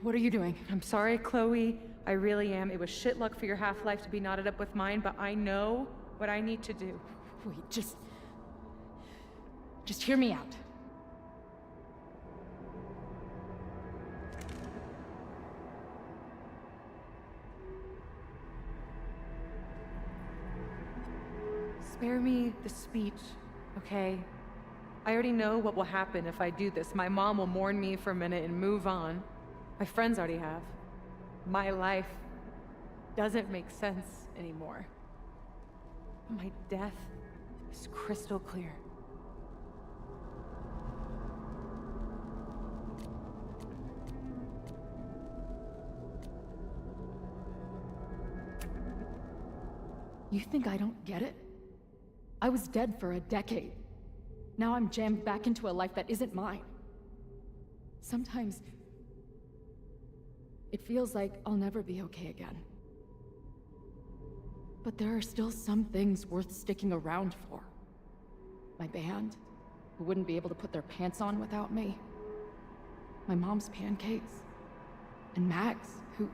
Speaker 12: What are you doing?
Speaker 6: I'm sorry, Chloe. I really am. It was shit luck for your half-life to be knotted up with mine, but I know what I need to do.
Speaker 12: Wait, just hear me out.
Speaker 6: Spare me the speech, okay? I already know what will happen if I do this. My mom will mourn me for a minute and move on. My friends already have. My life doesn't make sense anymore. My death is crystal clear.
Speaker 12: You think I don't get it? I was dead for a decade. Now I'm jammed back into a life that isn't mine. Sometimes it feels like I'll never be okay again. But there are still some things worth sticking around for. My band, who wouldn't be able to put their pants on without me. My mom's pancakes. And Max, who...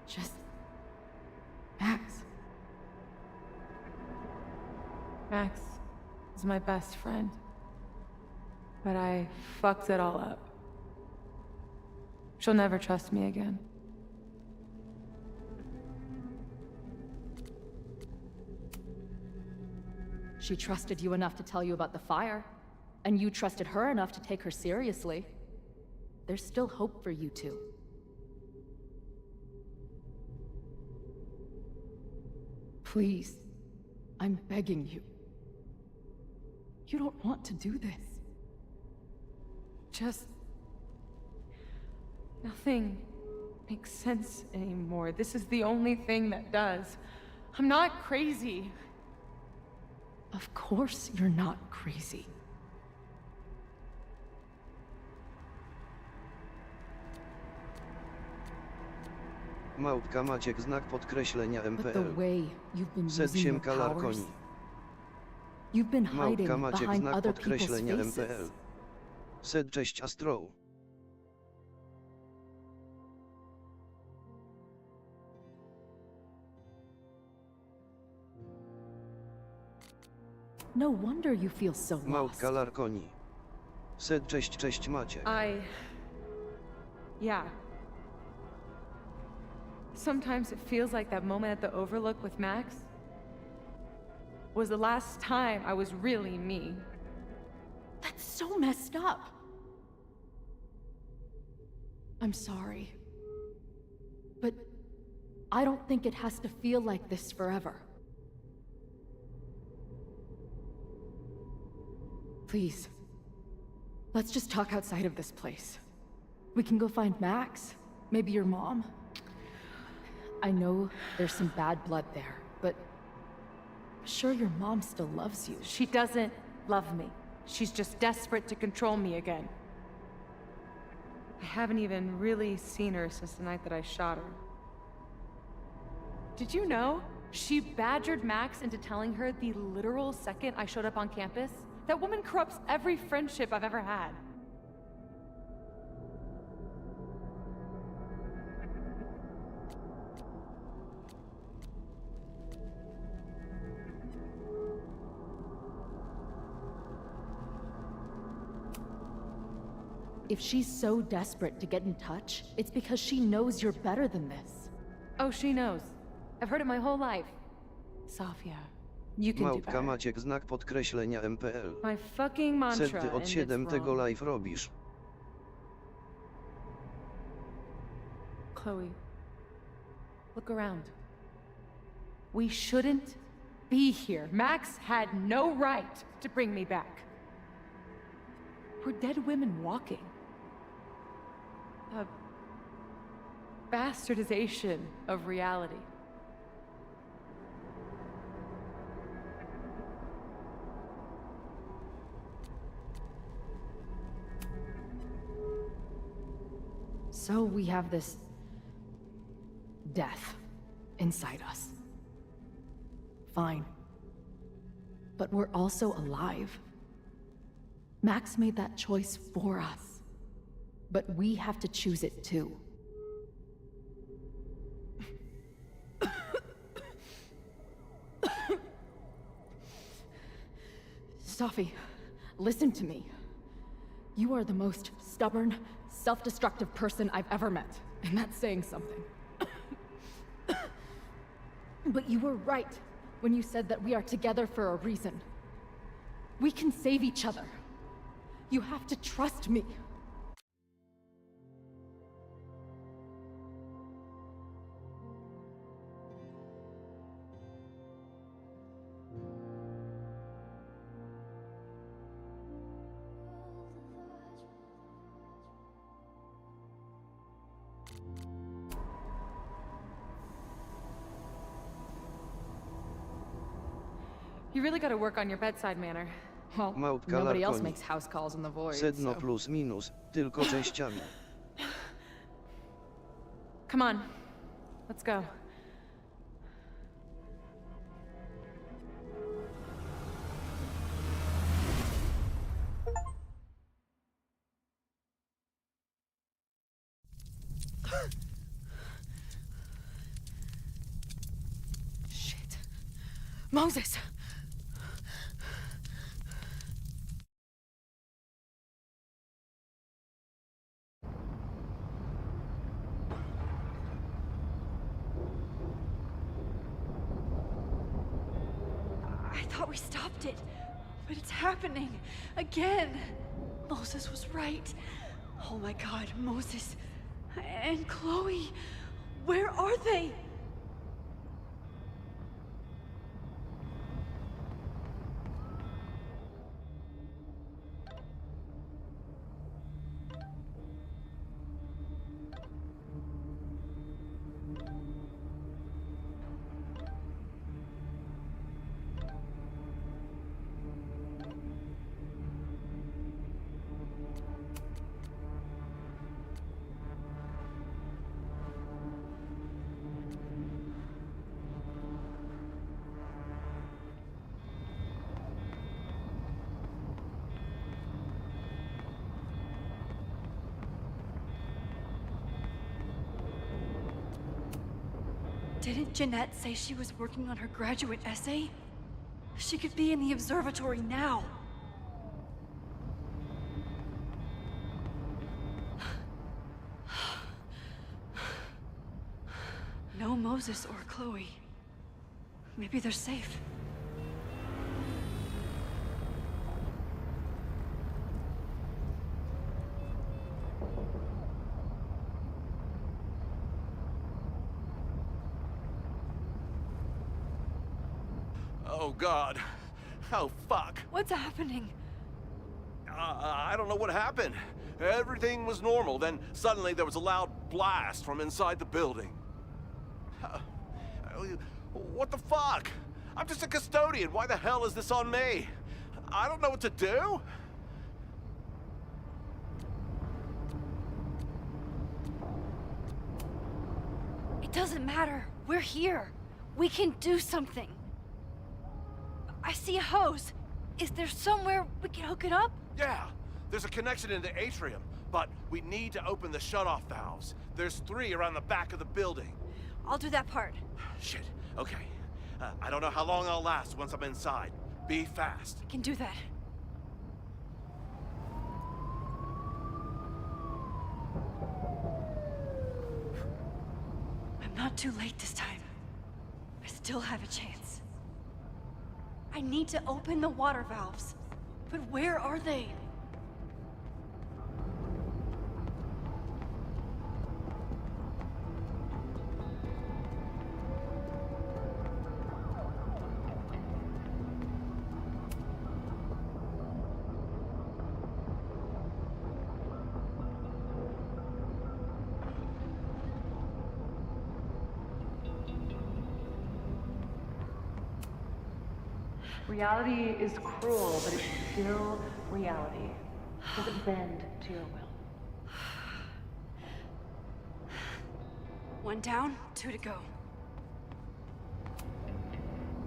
Speaker 12: just... Max.
Speaker 6: Max is my best friend. But I fucked it all up. She'll never trust me again.
Speaker 12: She trusted you enough to tell you about the fire, and you trusted her enough to take her seriously. There's still hope for you two. Please, I'm begging you. You don't want to do this.
Speaker 6: Just... nothing makes sense anymore. This is the only thing that does. I'm not crazy.
Speaker 12: Of course you're not crazy.
Speaker 7: Małpka Maciek znak podkreślenia
Speaker 12: But the
Speaker 7: MPL.
Speaker 12: way you've been
Speaker 7: Set
Speaker 12: using your
Speaker 7: siemka
Speaker 12: powers,
Speaker 7: Larkoni.
Speaker 12: you've been hiding
Speaker 7: Małpka Maciek
Speaker 12: behind
Speaker 7: znak
Speaker 12: other people's
Speaker 7: podkreślenia
Speaker 12: faces.
Speaker 7: MPL. Set cześć Astro.
Speaker 12: No wonder you feel so lost.
Speaker 7: Małpka Larkoni. Set cześć Maciek.
Speaker 6: Yeah. Sometimes it feels like that moment at the Overlook with Max was the last time I was really me.
Speaker 12: That's so messed up. I'm sorry. But I don't think it has to feel like this forever. Please, let's just talk outside of this place. We can go find Max, maybe your mom. I know there's some bad blood there, but I'm sure your mom still loves you.
Speaker 6: She doesn't love me. She's just desperate to control me again. I haven't even really seen her since the night that I shot her. Did you know? She badgered Max into telling her the literal second I showed up on campus. That woman corrupts every friendship I've ever had.
Speaker 12: If she's so desperate to get in touch, it's because she knows you're better than this.
Speaker 6: Oh, she knows. I've heard it my whole life. Safia, you can do
Speaker 7: Małpka
Speaker 6: better.
Speaker 7: Maciek znak podkreślenia MPL.
Speaker 6: My fucking mantra,
Speaker 7: Set ty od
Speaker 6: and
Speaker 7: 7
Speaker 6: it's
Speaker 7: tego
Speaker 6: wrong.
Speaker 7: live robisz.
Speaker 6: Chloe, look around. We shouldn't be here. Max had no right to bring me back. We're dead women walking. A bastardization of reality.
Speaker 12: So we have this death inside us. Fine. But we're also alive. Max made that choice for us. But we have to choose it too. Safi, listen to me. You are the most stubborn, self-destructive person I've ever met, and that's saying something. But you were right when you said that we are together for a reason. We can save each other. You have to trust me.
Speaker 6: You really gotta work on your bedside manner.
Speaker 12: Well,
Speaker 7: Małpka
Speaker 12: nobody else
Speaker 7: Larkoni.
Speaker 12: makes house calls in the void,
Speaker 7: Sedno
Speaker 12: so...
Speaker 7: plus minus, tylko częściami.
Speaker 6: Come on. Let's go. Shit. Moses!
Speaker 2: I thought we stopped it, but it's happening again. Moses was right. Oh my God, Moses and Chloe, where are they? Didn't Jeanette say she was working on her graduate essay? She could be in the observatory now. No Moses or Chloe. Maybe they're safe.
Speaker 9: Oh, God. Oh, fuck.
Speaker 2: What's happening?
Speaker 9: I don't know what happened. Everything was normal, then suddenly there was a loud blast from inside the building. What the fuck? I'm just a custodian. Why the hell is this on me? I don't know what to do.
Speaker 2: It doesn't matter. We're here. We can do something. I see a hose. Is there somewhere we can hook it up?
Speaker 9: Yeah, there's a connection in the atrium, but we need to open the shutoff valves. There's 3 around the back of the building.
Speaker 2: I'll do that part.
Speaker 9: Shit, okay. I don't know how long I'll last once I'm inside. Be fast.
Speaker 2: I can do that. I'm not too late this time. I still have a chance. I need to open the water valves. But where are they?
Speaker 13: Reality is cruel, but it's still reality. It doesn't bend to your will.
Speaker 2: One down, 2 to go.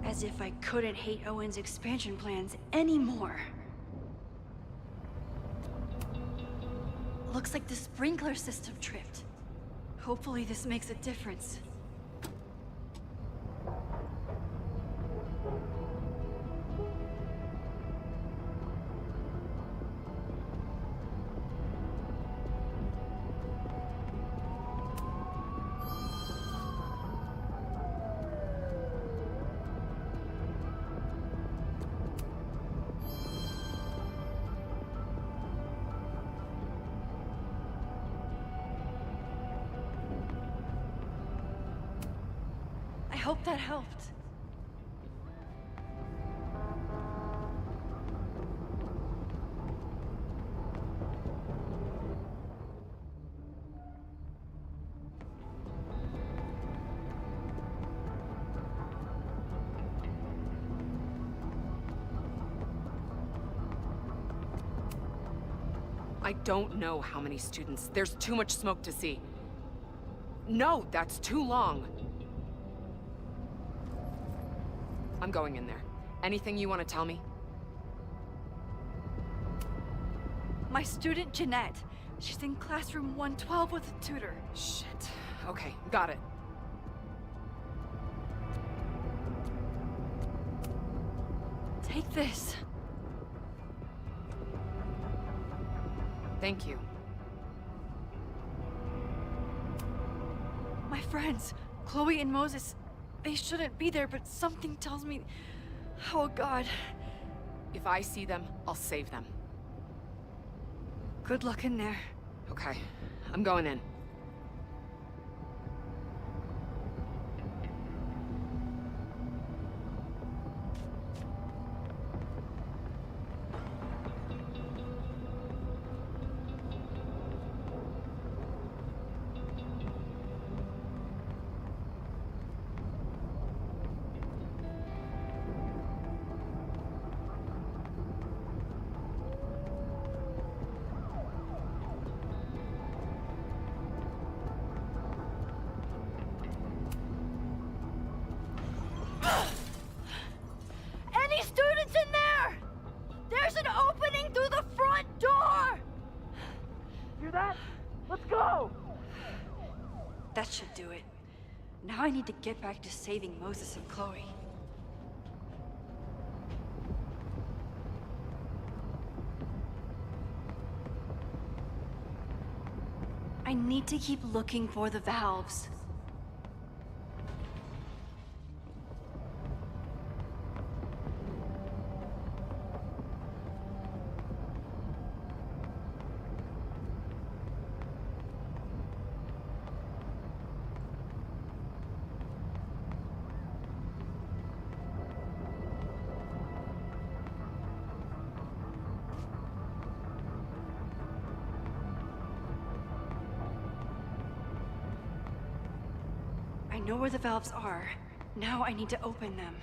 Speaker 2: As if I couldn't hate Owen's expansion plans anymore. Looks like the sprinkler system tripped. Hopefully this makes a difference. I hope that helped.
Speaker 6: I don't know how many students. There's too much smoke to see. No, that's too long. I'm going in there. Anything you want to tell me?
Speaker 2: My student, Jeanette. She's in classroom 112 with a tutor.
Speaker 6: Shit. Okay, got it.
Speaker 2: Take this.
Speaker 6: Thank you.
Speaker 2: My friends, Chloe and Moses, they shouldn't be there, but something tells me... Oh, God.
Speaker 6: If I see them, I'll save them.
Speaker 2: Good luck in there.
Speaker 6: Okay, I'm going in.
Speaker 2: Any students in there? There's an opening through the front door!
Speaker 4: Hear that? Let's go!
Speaker 2: That should do it. Now I need to get back to saving Moses and Chloe. I need to keep looking for the valves. I know where the valves are. Now I need to open them.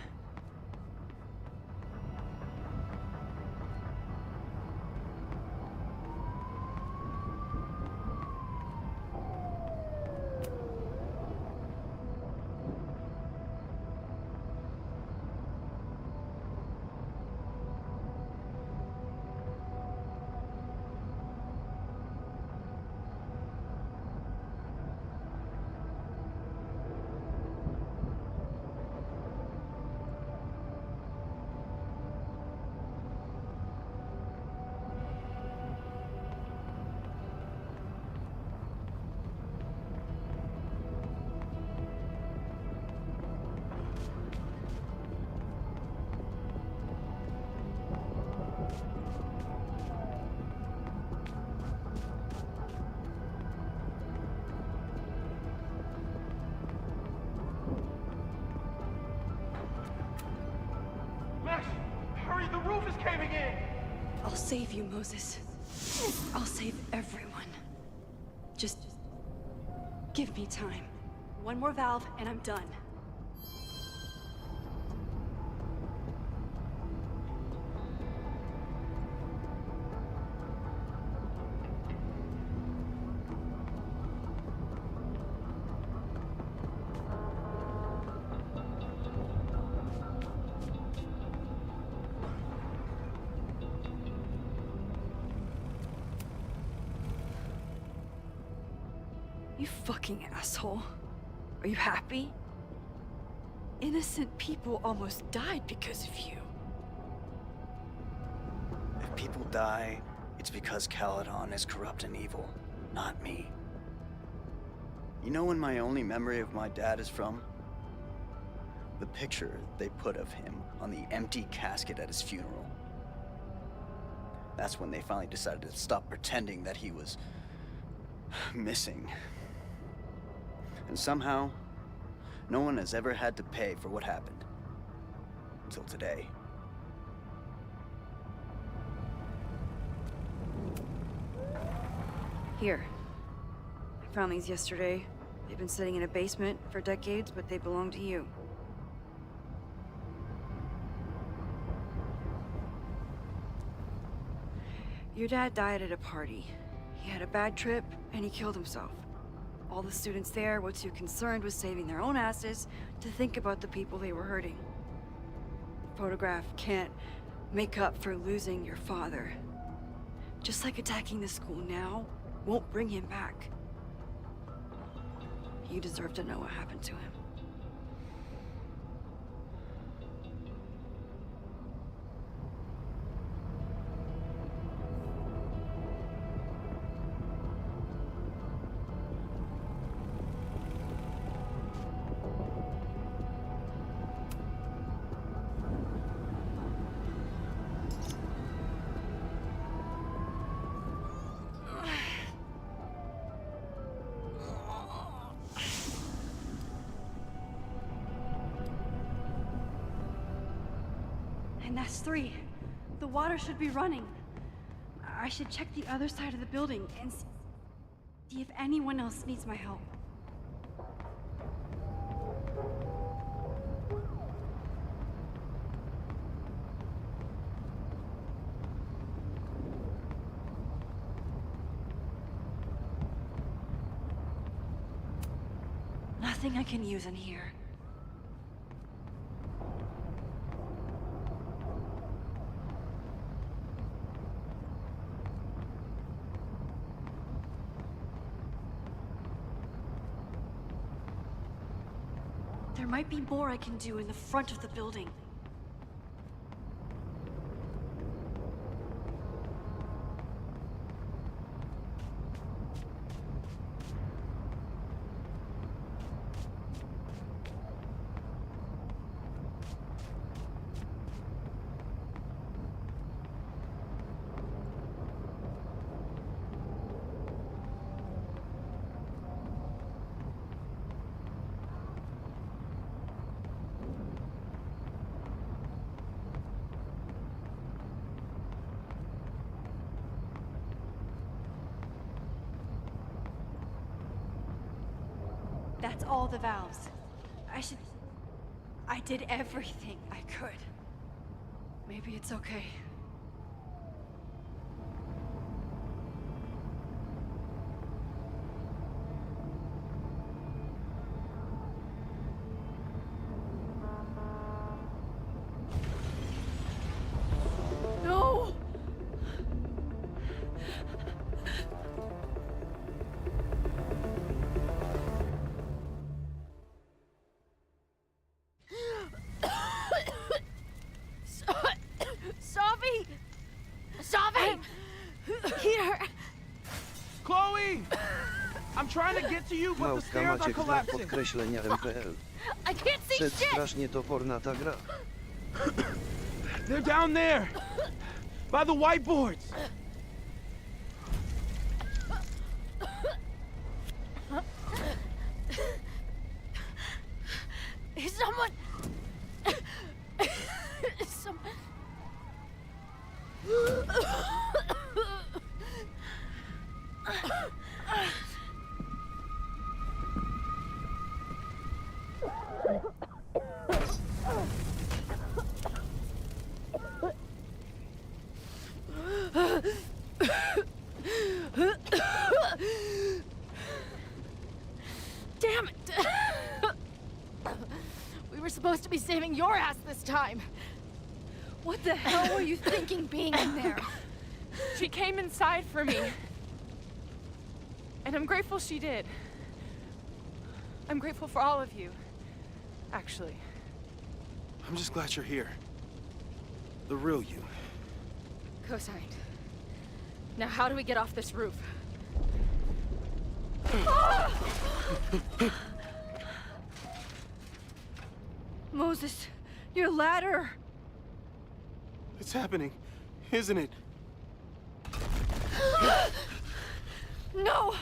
Speaker 4: Max, hurry, the roof is caving in!
Speaker 2: I'll save you, Moses. I'll save everyone. Just give me time. One more valve and I'm done. You fucking asshole. Are you happy? Innocent people almost died because of you.
Speaker 14: If people die, it's because Caledon is corrupt and evil, not me. You know when my only memory of my dad is from? The picture they put of him on the empty casket at his funeral. That's when they finally decided to stop pretending that he was missing. And somehow, no one has ever had to pay for what happened. Until today.
Speaker 2: Here. I found these yesterday. They've been sitting in a basement for decades, but they belong to you. Your dad died at a party. He had a bad trip, and he killed himself. All the students there were too concerned with saving their own asses to think about the people they were hurting. The photograph can't make up for losing your father. Just like attacking the school now won't bring him back. You deserve to know what happened to him. And that's 3. The water should be running. I should check the other side of the building and see if anyone else needs my help. Nothing I can use in here. There might be more I can do in the front of the building. That's all the valves. I did everything I could. Maybe it's okay. No! Here!
Speaker 3: Chloe! I'm trying to get to you, but the
Speaker 7: Małpka
Speaker 3: stairs are
Speaker 7: Maciek znak
Speaker 3: collapsing.
Speaker 7: podkreślenia MPL.
Speaker 12: I can't see shit!
Speaker 7: Strasznie toporna ta gra.
Speaker 3: They're down there! By the whiteboards!
Speaker 12: Is someone... Someone... Damn it! We were supposed to be saving your ass this time.
Speaker 2: What the hell were you thinking being in there?
Speaker 6: She came inside for me. And I'm grateful she did. I'm grateful for all of you, actually.
Speaker 3: I'm just glad you're here. The real you.
Speaker 12: Co-signed. Now how do we get off this roof?
Speaker 2: Moses, your ladder!
Speaker 3: It's happening, isn't it?
Speaker 2: No!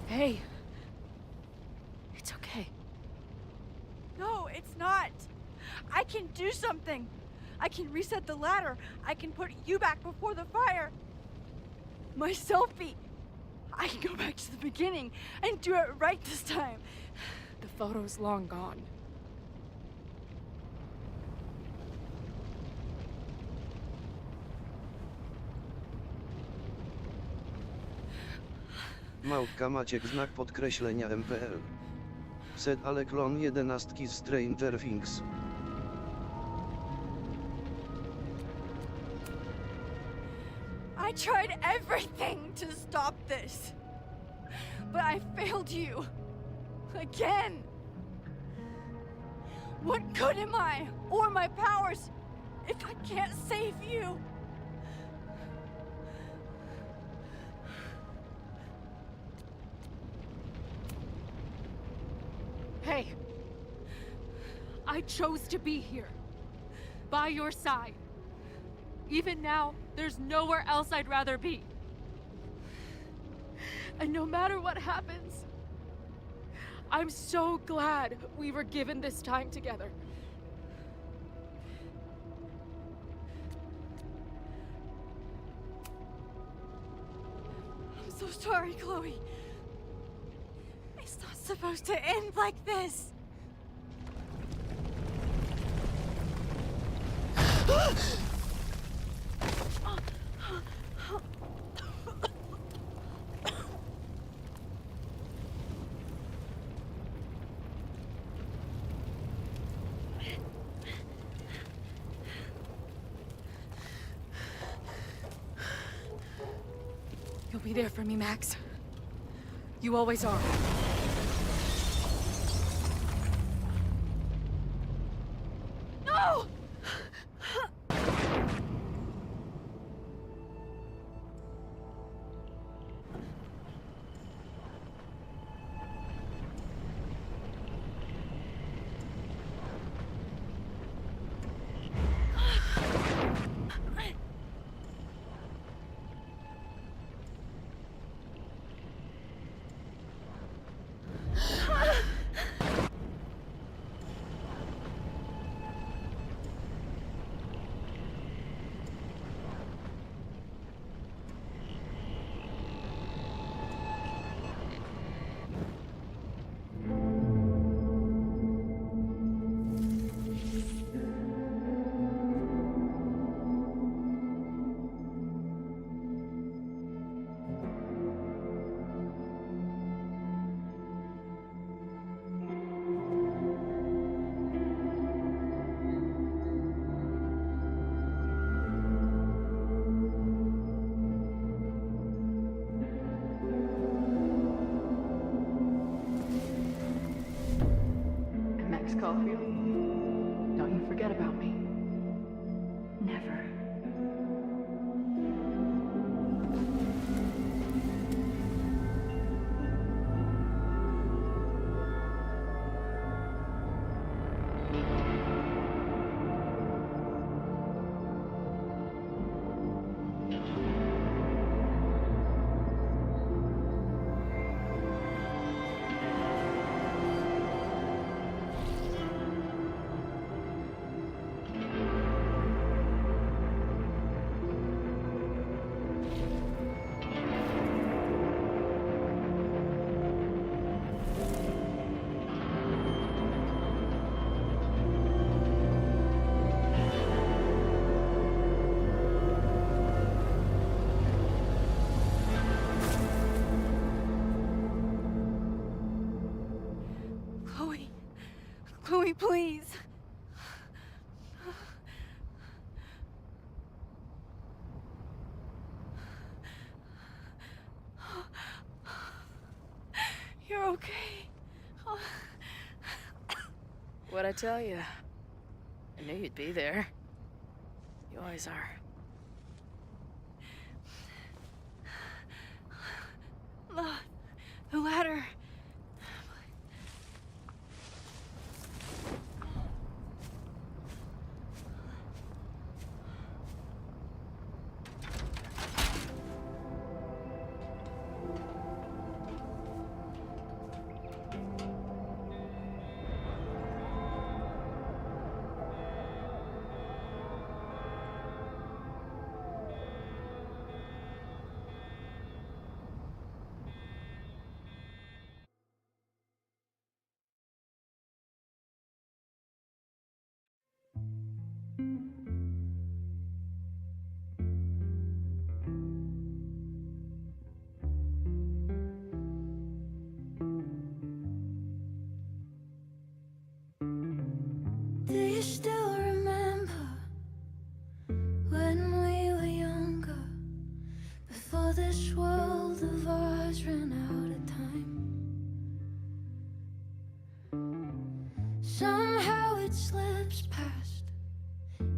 Speaker 12: Hey. It's okay.
Speaker 2: No, it's not. I can do something. I can reset the ladder. I can put you back before the fire. My selfie. I can go back to the beginning and do it right this time.
Speaker 12: The photo's long gone.
Speaker 7: Małpka Maciek znak podkreślenia MPL. Set ale klon 11 z Stranger Things.
Speaker 2: I tried everything to stop this. But I failed you. Again. What good am I, or my powers, if I can't save you?
Speaker 12: Hey! I chose to be here. By your side. Even now, there's nowhere else I'd rather be. And no matter what happens, I'm so glad we were given this time together.
Speaker 2: I'm so sorry, Chloe. It's not supposed to end like this.
Speaker 12: You'll be there for me, Max. You always are.
Speaker 2: No!
Speaker 13: Max Caulfield, don't you forget about me. Never.
Speaker 2: Chloe, please. You're okay.
Speaker 6: What'd I tell you? I knew you'd be there. You always are.
Speaker 2: The ladder.
Speaker 15: this world of ours ran out of time. Somehow it slips past.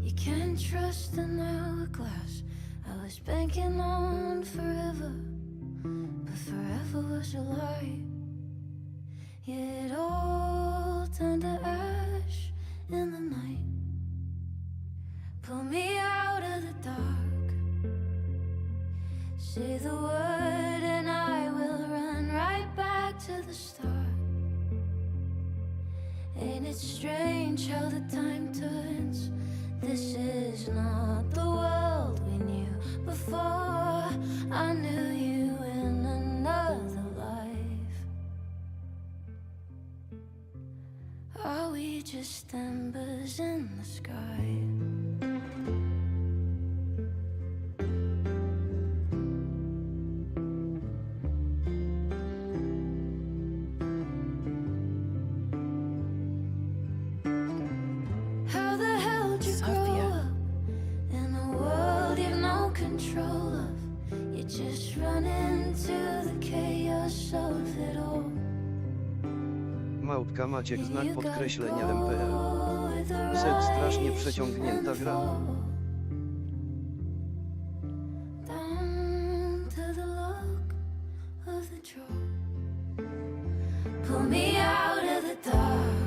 Speaker 15: You can't trust an hourglass. I was banking on forever, but forever was a lie. Yeah, it all turned to ash in the night. Pull me out of the dark. Say the word and I will run right back to the start. Ain't it strange how the time turns? This is not the world we knew before. I knew you in another life. Are we just embers in the sky? How the hell did you grow up in a world you've no control of? You just run into the chaos of it all.
Speaker 7: Małpka Maciek znak podkreślenia MPL. Set strasznie przeciągnięta gra.
Speaker 15: Down to the lock of the drawer. Pull me out of the dark.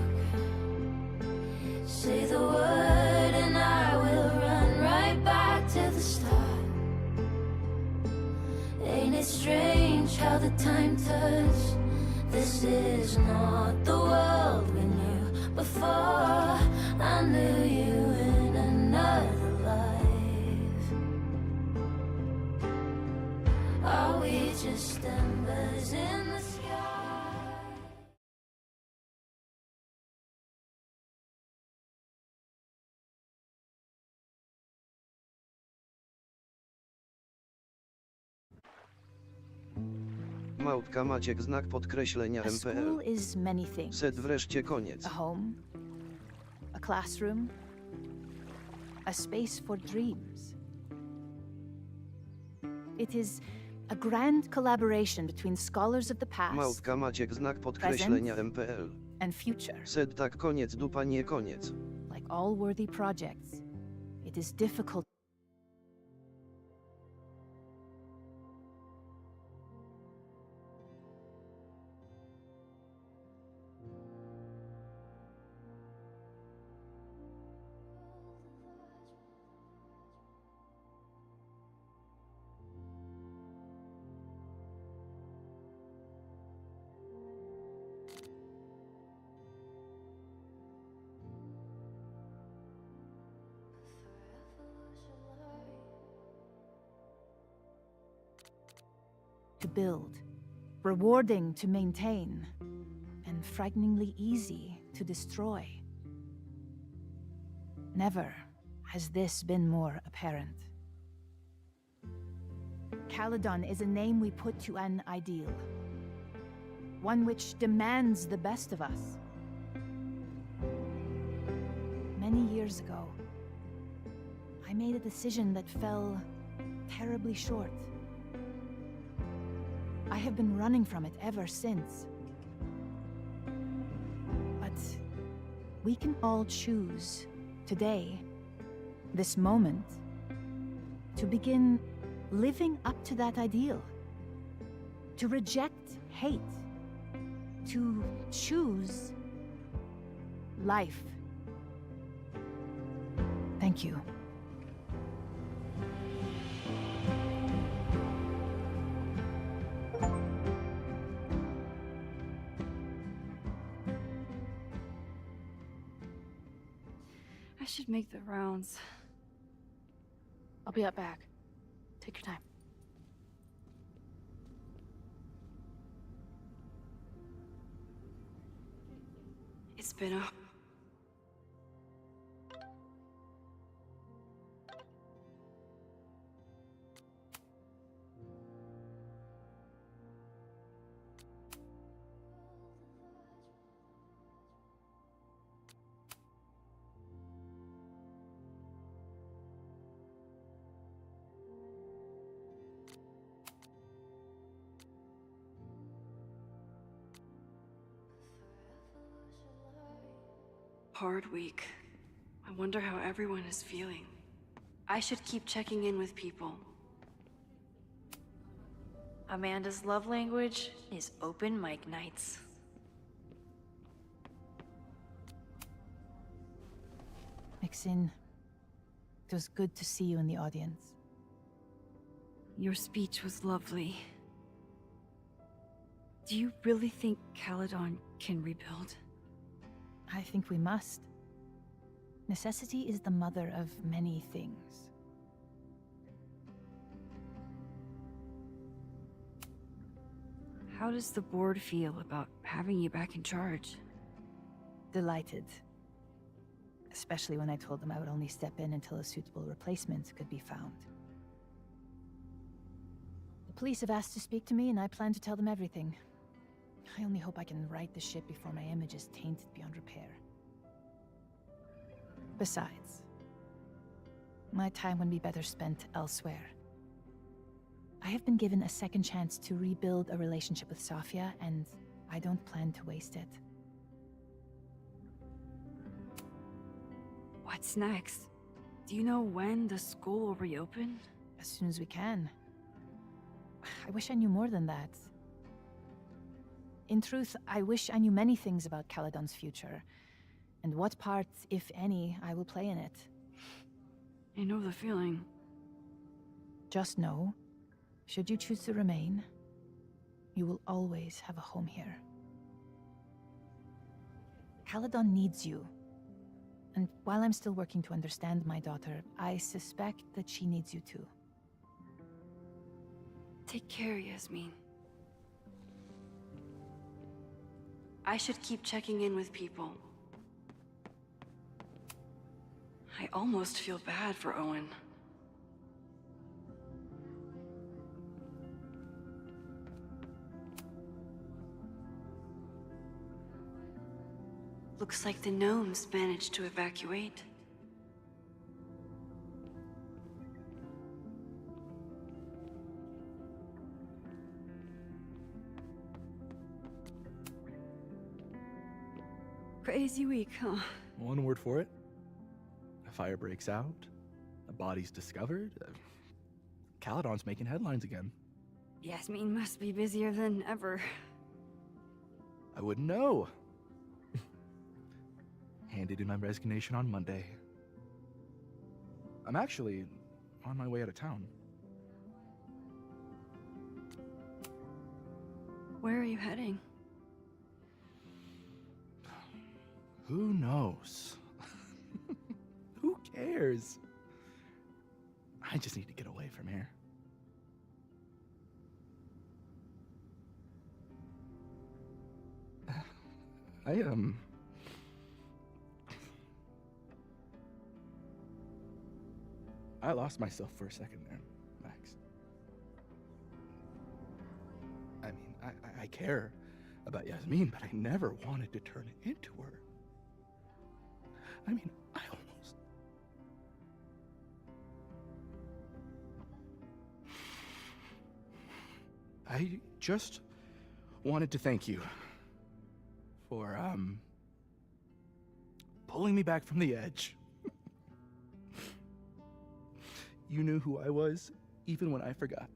Speaker 15: Say the word and I will run right back to the start. Ain't it strange how the time turns? This is not the world we knew before. I knew you in another life. Are we just embers in the sky?
Speaker 7: Małpka Maciek znak podkreślenia
Speaker 5: A
Speaker 7: MPL.
Speaker 5: school is many things.
Speaker 7: Set wreszcie koniec.
Speaker 5: A home, a classroom, a space for dreams. It is a grand collaboration between scholars of the past
Speaker 7: Małpka Maciek znak podkreślenia MPL.
Speaker 5: and future.
Speaker 7: Set tak koniec dupa nie koniec.
Speaker 5: Like all worthy projects, it is difficult. To build, rewarding to maintain, and frighteningly easy to destroy. Never has this been more apparent. Caledon is a name we put to an ideal, one which demands the best of us. Many years ago, I made a decision that fell terribly short. I have been running from it ever since. But we can all choose today, this moment, to begin living up to that ideal, to reject hate, to choose life. Thank you.
Speaker 2: I should make the rounds.
Speaker 6: I'll be up back. Take your time.
Speaker 2: It's been a... hard week. I wonder how everyone is feeling. I should keep checking in with people. Amanda's love language is open mic nights.
Speaker 5: Maxine, it was good to see you in the audience.
Speaker 2: Your speech was lovely. Do you really think Caledon can rebuild?
Speaker 5: I think we must. Necessity is the mother of many things.
Speaker 2: How does the board feel about having you back in charge?
Speaker 5: Delighted. Especially when I told them I would only step in until a suitable replacement could be found. The police have asked to speak to me, and I plan to tell them everything. I only hope I can right the ship before my image is tainted beyond repair. Besides, my time would be better spent elsewhere. I have been given a second chance to rebuild a relationship with Safia, and I don't plan to waste it.
Speaker 2: What's next? Do you know when the school will reopen?
Speaker 5: As soon as we can. I wish I knew more than that. In truth, I wish I knew many things about Caledon's future, and what part, if any, I will play in it.
Speaker 2: I know the feeling.
Speaker 5: Just know, should you choose to remain, you will always have a home here. Caledon needs you. And while I'm still working to understand my daughter, I suspect that she needs you too.
Speaker 2: Take care, Yasmin. I should keep checking in with people. I almost feel bad for Owen. Looks like the gnomes managed to evacuate. Crazy week, huh?
Speaker 11: One word for it. A fire breaks out. A body's discovered. Caledon's making headlines again.
Speaker 2: Yasmin must be busier than ever.
Speaker 11: I wouldn't know. Handed in my resignation on Monday. I'm actually on my way out of town.
Speaker 2: Where are you heading?
Speaker 11: Who knows? Who cares? I just need to get away from here. I lost myself for a second there, Max. I mean, I care about Yasmin, but I never wanted to turn it into her. I mean, I just wanted to thank you for, pulling me back from the edge. You knew who I was, even when I forgot.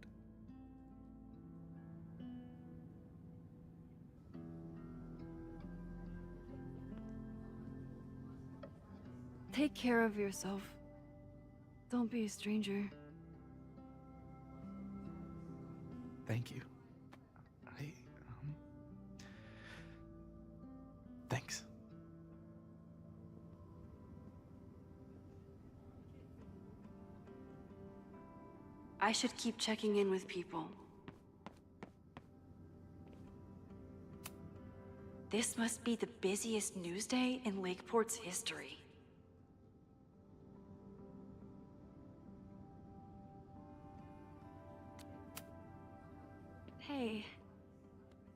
Speaker 2: Take care of yourself. Don't be a stranger.
Speaker 11: Thank you. Thanks.
Speaker 2: I should keep checking in with people. This must be the busiest news day in Lakeport's history. Hey,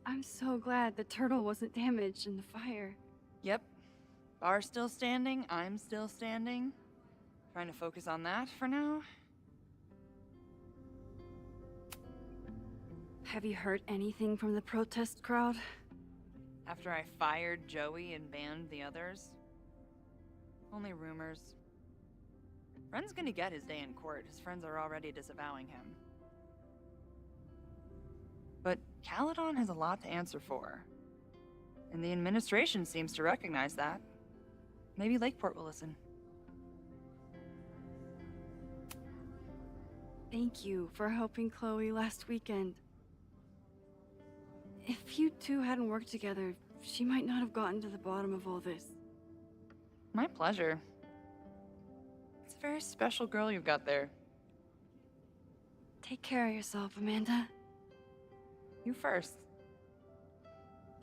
Speaker 2: I'm so glad the turtle wasn't damaged in the fire.
Speaker 16: Yep. Bar's still standing, I'm still standing. Trying to focus on that for now.
Speaker 2: Have you heard anything from the protest crowd?
Speaker 16: After I fired Joey and banned the others? Only rumors. Ren's gonna get his day in court. His friends are already disavowing him. But Caledon has a lot to answer for. And the administration seems to recognize that. Maybe Lakeport will listen.
Speaker 2: Thank you for helping Chloe last weekend. If you two hadn't worked together, she might not have gotten to the bottom of all this.
Speaker 16: My pleasure. It's a very special girl you've got there.
Speaker 2: Take care of yourself, Amanda.
Speaker 16: You first.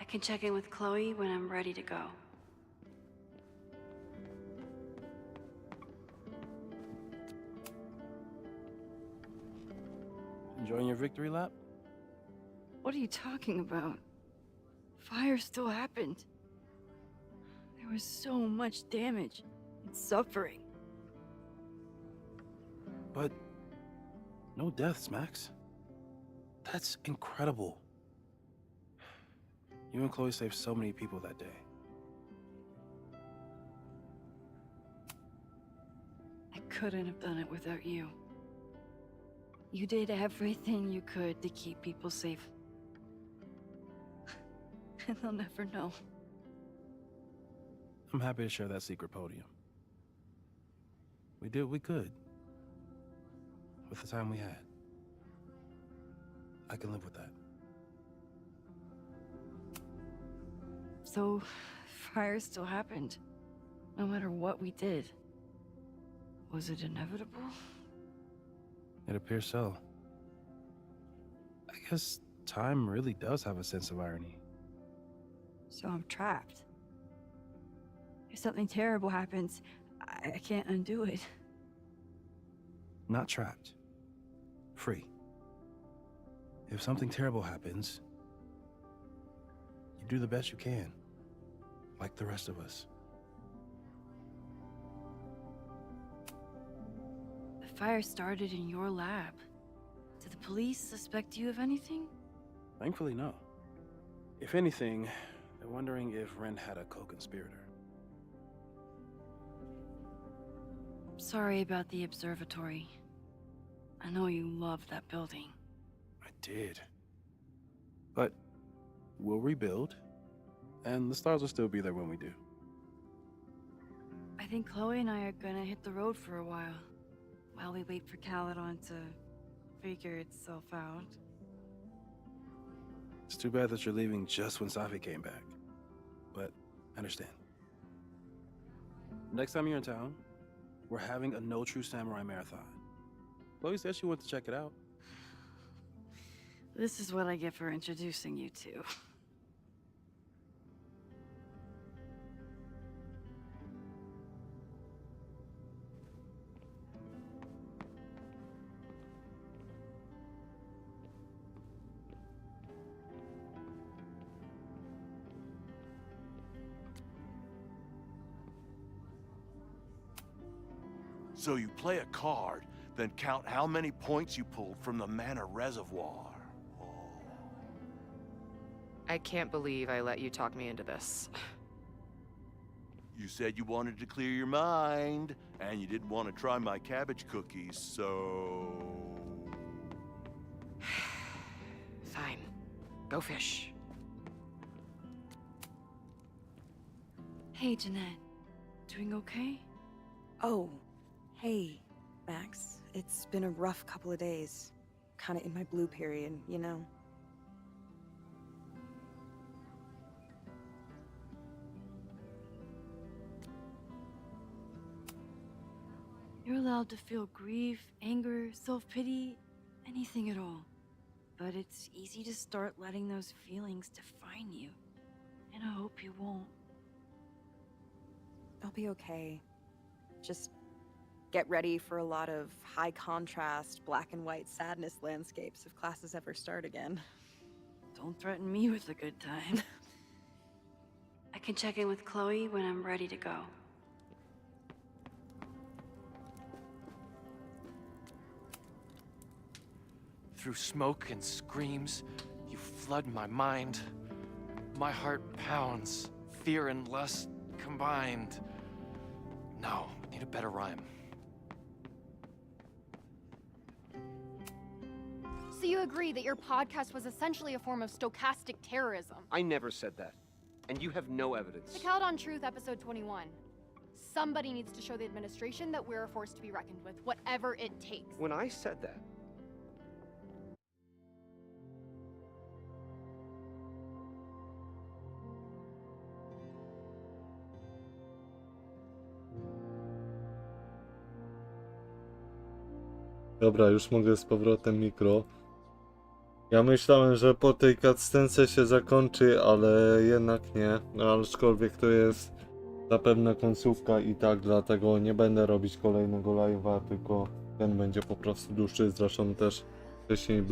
Speaker 2: I can check in with Chloe when I'm ready to go.
Speaker 3: Enjoying your victory lap?
Speaker 2: What are you talking about? Fire still happened. There was so much damage and suffering.
Speaker 3: But no deaths, Max. That's incredible. You and Chloe saved so many people that day.
Speaker 2: I couldn't have done it without you. You did everything you could to keep people safe. And they'll never know.
Speaker 3: I'm happy to share that secret podium. We did what we could with the time we had. I can live with that.
Speaker 2: So, fire still happened. No matter what we did. Was it inevitable?
Speaker 3: It appears so. I guess time really does have a sense of irony.
Speaker 2: So I'm trapped. If something terrible happens, I can't undo it.
Speaker 3: Not trapped. Free. If something terrible happens, you do the best you can. Like the rest of us.
Speaker 2: The fire started in your lab. Did the police suspect you of anything?
Speaker 3: Thankfully, no. If anything, they're wondering if Ren had a co-conspirator.
Speaker 2: Sorry about the observatory. I know you loved that building.
Speaker 3: I did. But we'll rebuild, and the stars will still be there when we do.
Speaker 2: I think Chloe and I are gonna hit the road for a while we wait for Caledon to figure itself out.
Speaker 3: It's too bad that you're leaving just when Safi came back. But I understand. Next time you're in town, we're having a No True Samurai marathon. Chloe said she wanted to check it out.
Speaker 2: This is what I get for introducing you to.
Speaker 17: So you play a card, then count how many points you pulled from the mana reservoir.
Speaker 18: I can't believe I let you talk me into this.
Speaker 17: You said you wanted to clear your mind, and you didn't want to try my cabbage cookies, so...
Speaker 18: Fine. Go fish.
Speaker 2: Hey, Jeanette. Doing okay?
Speaker 19: Oh, hey, Max. It's been a rough couple of days. Kinda in my blue period, you know?
Speaker 2: You're allowed to feel grief, anger, self-pity, anything at all. But it's easy to start letting those feelings define you. And I hope you won't.
Speaker 19: I'll be okay. Just get ready for a lot of high contrast, black and white sadness landscapes if classes ever start again.
Speaker 2: Don't threaten me with a good time. I can check in with Chloe when I'm ready to go.
Speaker 10: Through smoke and screams, you flood my mind. My heart pounds, fear and lust combined.
Speaker 11: No, need a better rhyme.
Speaker 20: So you agree that your podcast was essentially a form of stochastic terrorism?
Speaker 21: I never said that. And you have no evidence.
Speaker 20: The Caledon Truth, episode 21. Somebody needs to show the administration that we're a force to be reckoned with, whatever it takes.
Speaker 21: When I said that,
Speaker 1: Dobra, już mogę z powrotem mikro. Ja myślałem, że po tej cutscence się zakończy, ale jednak nie. No, aczkolwiek to jest zapewne końcówka i tak, dlatego nie będę robić kolejnego live'a, tylko ten będzie po prostu dłuższy. Zresztą też wcześniej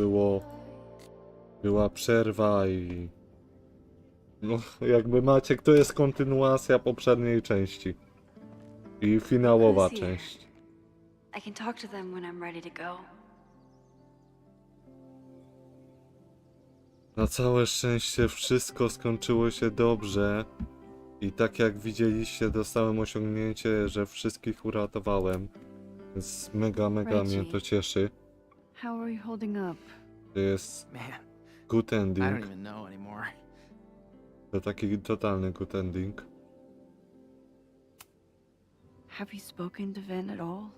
Speaker 1: była przerwa i no, jakby Maciek, to jest kontynuacja poprzedniej części i finałowa część.
Speaker 2: I can talk to them when I'm ready to go.
Speaker 1: Na całe szczęście wszystko skończyło się dobrze i tak jak widzieliście, dostałem osiągnięcie, że wszystkich uratowałem, więc mega mnie to cieszy.
Speaker 2: How are you holding up?
Speaker 1: To jest
Speaker 10: Man,
Speaker 1: good
Speaker 10: I don't
Speaker 1: ending.
Speaker 10: even know anymore.
Speaker 1: To taki totalny good ending.
Speaker 2: Have you spoken to Vin at all?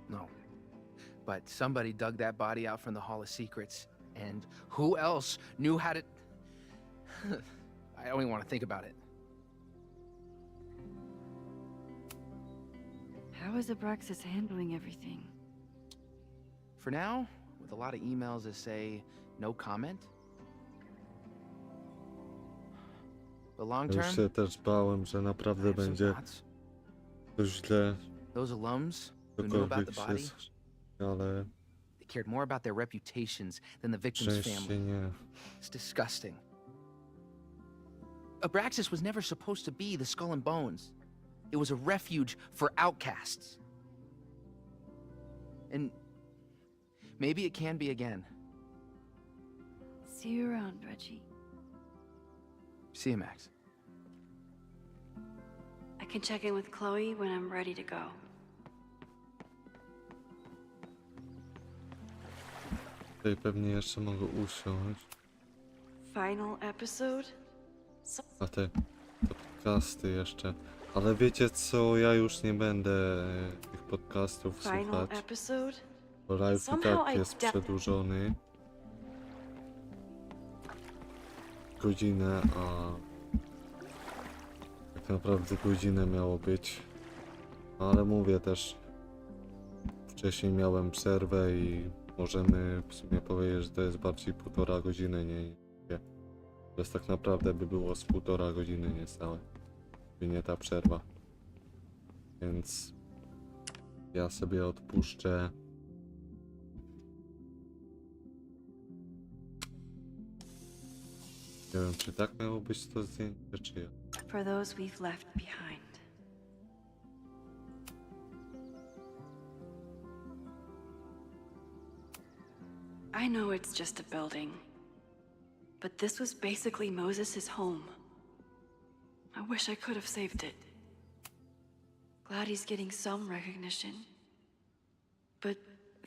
Speaker 10: No. But somebody dug that body out from the Hall of Secrets, and who else knew how to... I don't even want to think about it.
Speaker 2: How is Abraxas handling everything?
Speaker 10: For now, with a lot of emails that say no comment. But long
Speaker 1: Już
Speaker 10: term,
Speaker 1: się też bałem, że naprawdę będzie to źle,
Speaker 10: those alums who knew about the
Speaker 1: cokolwiek
Speaker 10: body,
Speaker 1: się, ale
Speaker 10: they cared more about their reputations than the victim's
Speaker 1: szczęście
Speaker 10: family.
Speaker 1: nie.
Speaker 10: It's disgusting. Abraxas was never supposed to be the Skull and Bones. It was a refuge for outcasts. And maybe it can be again.
Speaker 2: See you around, Reggie.
Speaker 10: See you, Max.
Speaker 2: I can check in with Chloe when I'm ready to go.
Speaker 1: Tutaj pewnie jeszcze mogę usiąść.
Speaker 2: Final episode?
Speaker 1: A te podcasty jeszcze. Ale wiecie co, ja już nie będę tych podcastów
Speaker 2: Final
Speaker 1: słuchać.
Speaker 2: episode?
Speaker 1: Bo live i
Speaker 2: Somehow
Speaker 1: tak
Speaker 2: I
Speaker 1: jest
Speaker 2: def-
Speaker 1: przedłużony. Godzinę, a tak naprawdę godzinę miało być. Ale mówię też, wcześniej miałem przerwę i możemy w sumie powiedzieć, że to jest bardziej 1,5 godziny, nie. To jest tak naprawdę by było z 1,5 godziny niecałe. I nie ta przerwa. Więc ja sobie odpuszczę. Nie wiem, czy tak miało być to zdjęcie, czy ja.
Speaker 2: For those we've left behind. I know it's just a building, but this was basically Moses' home. I wish I could have saved it. Glad he's getting some recognition. But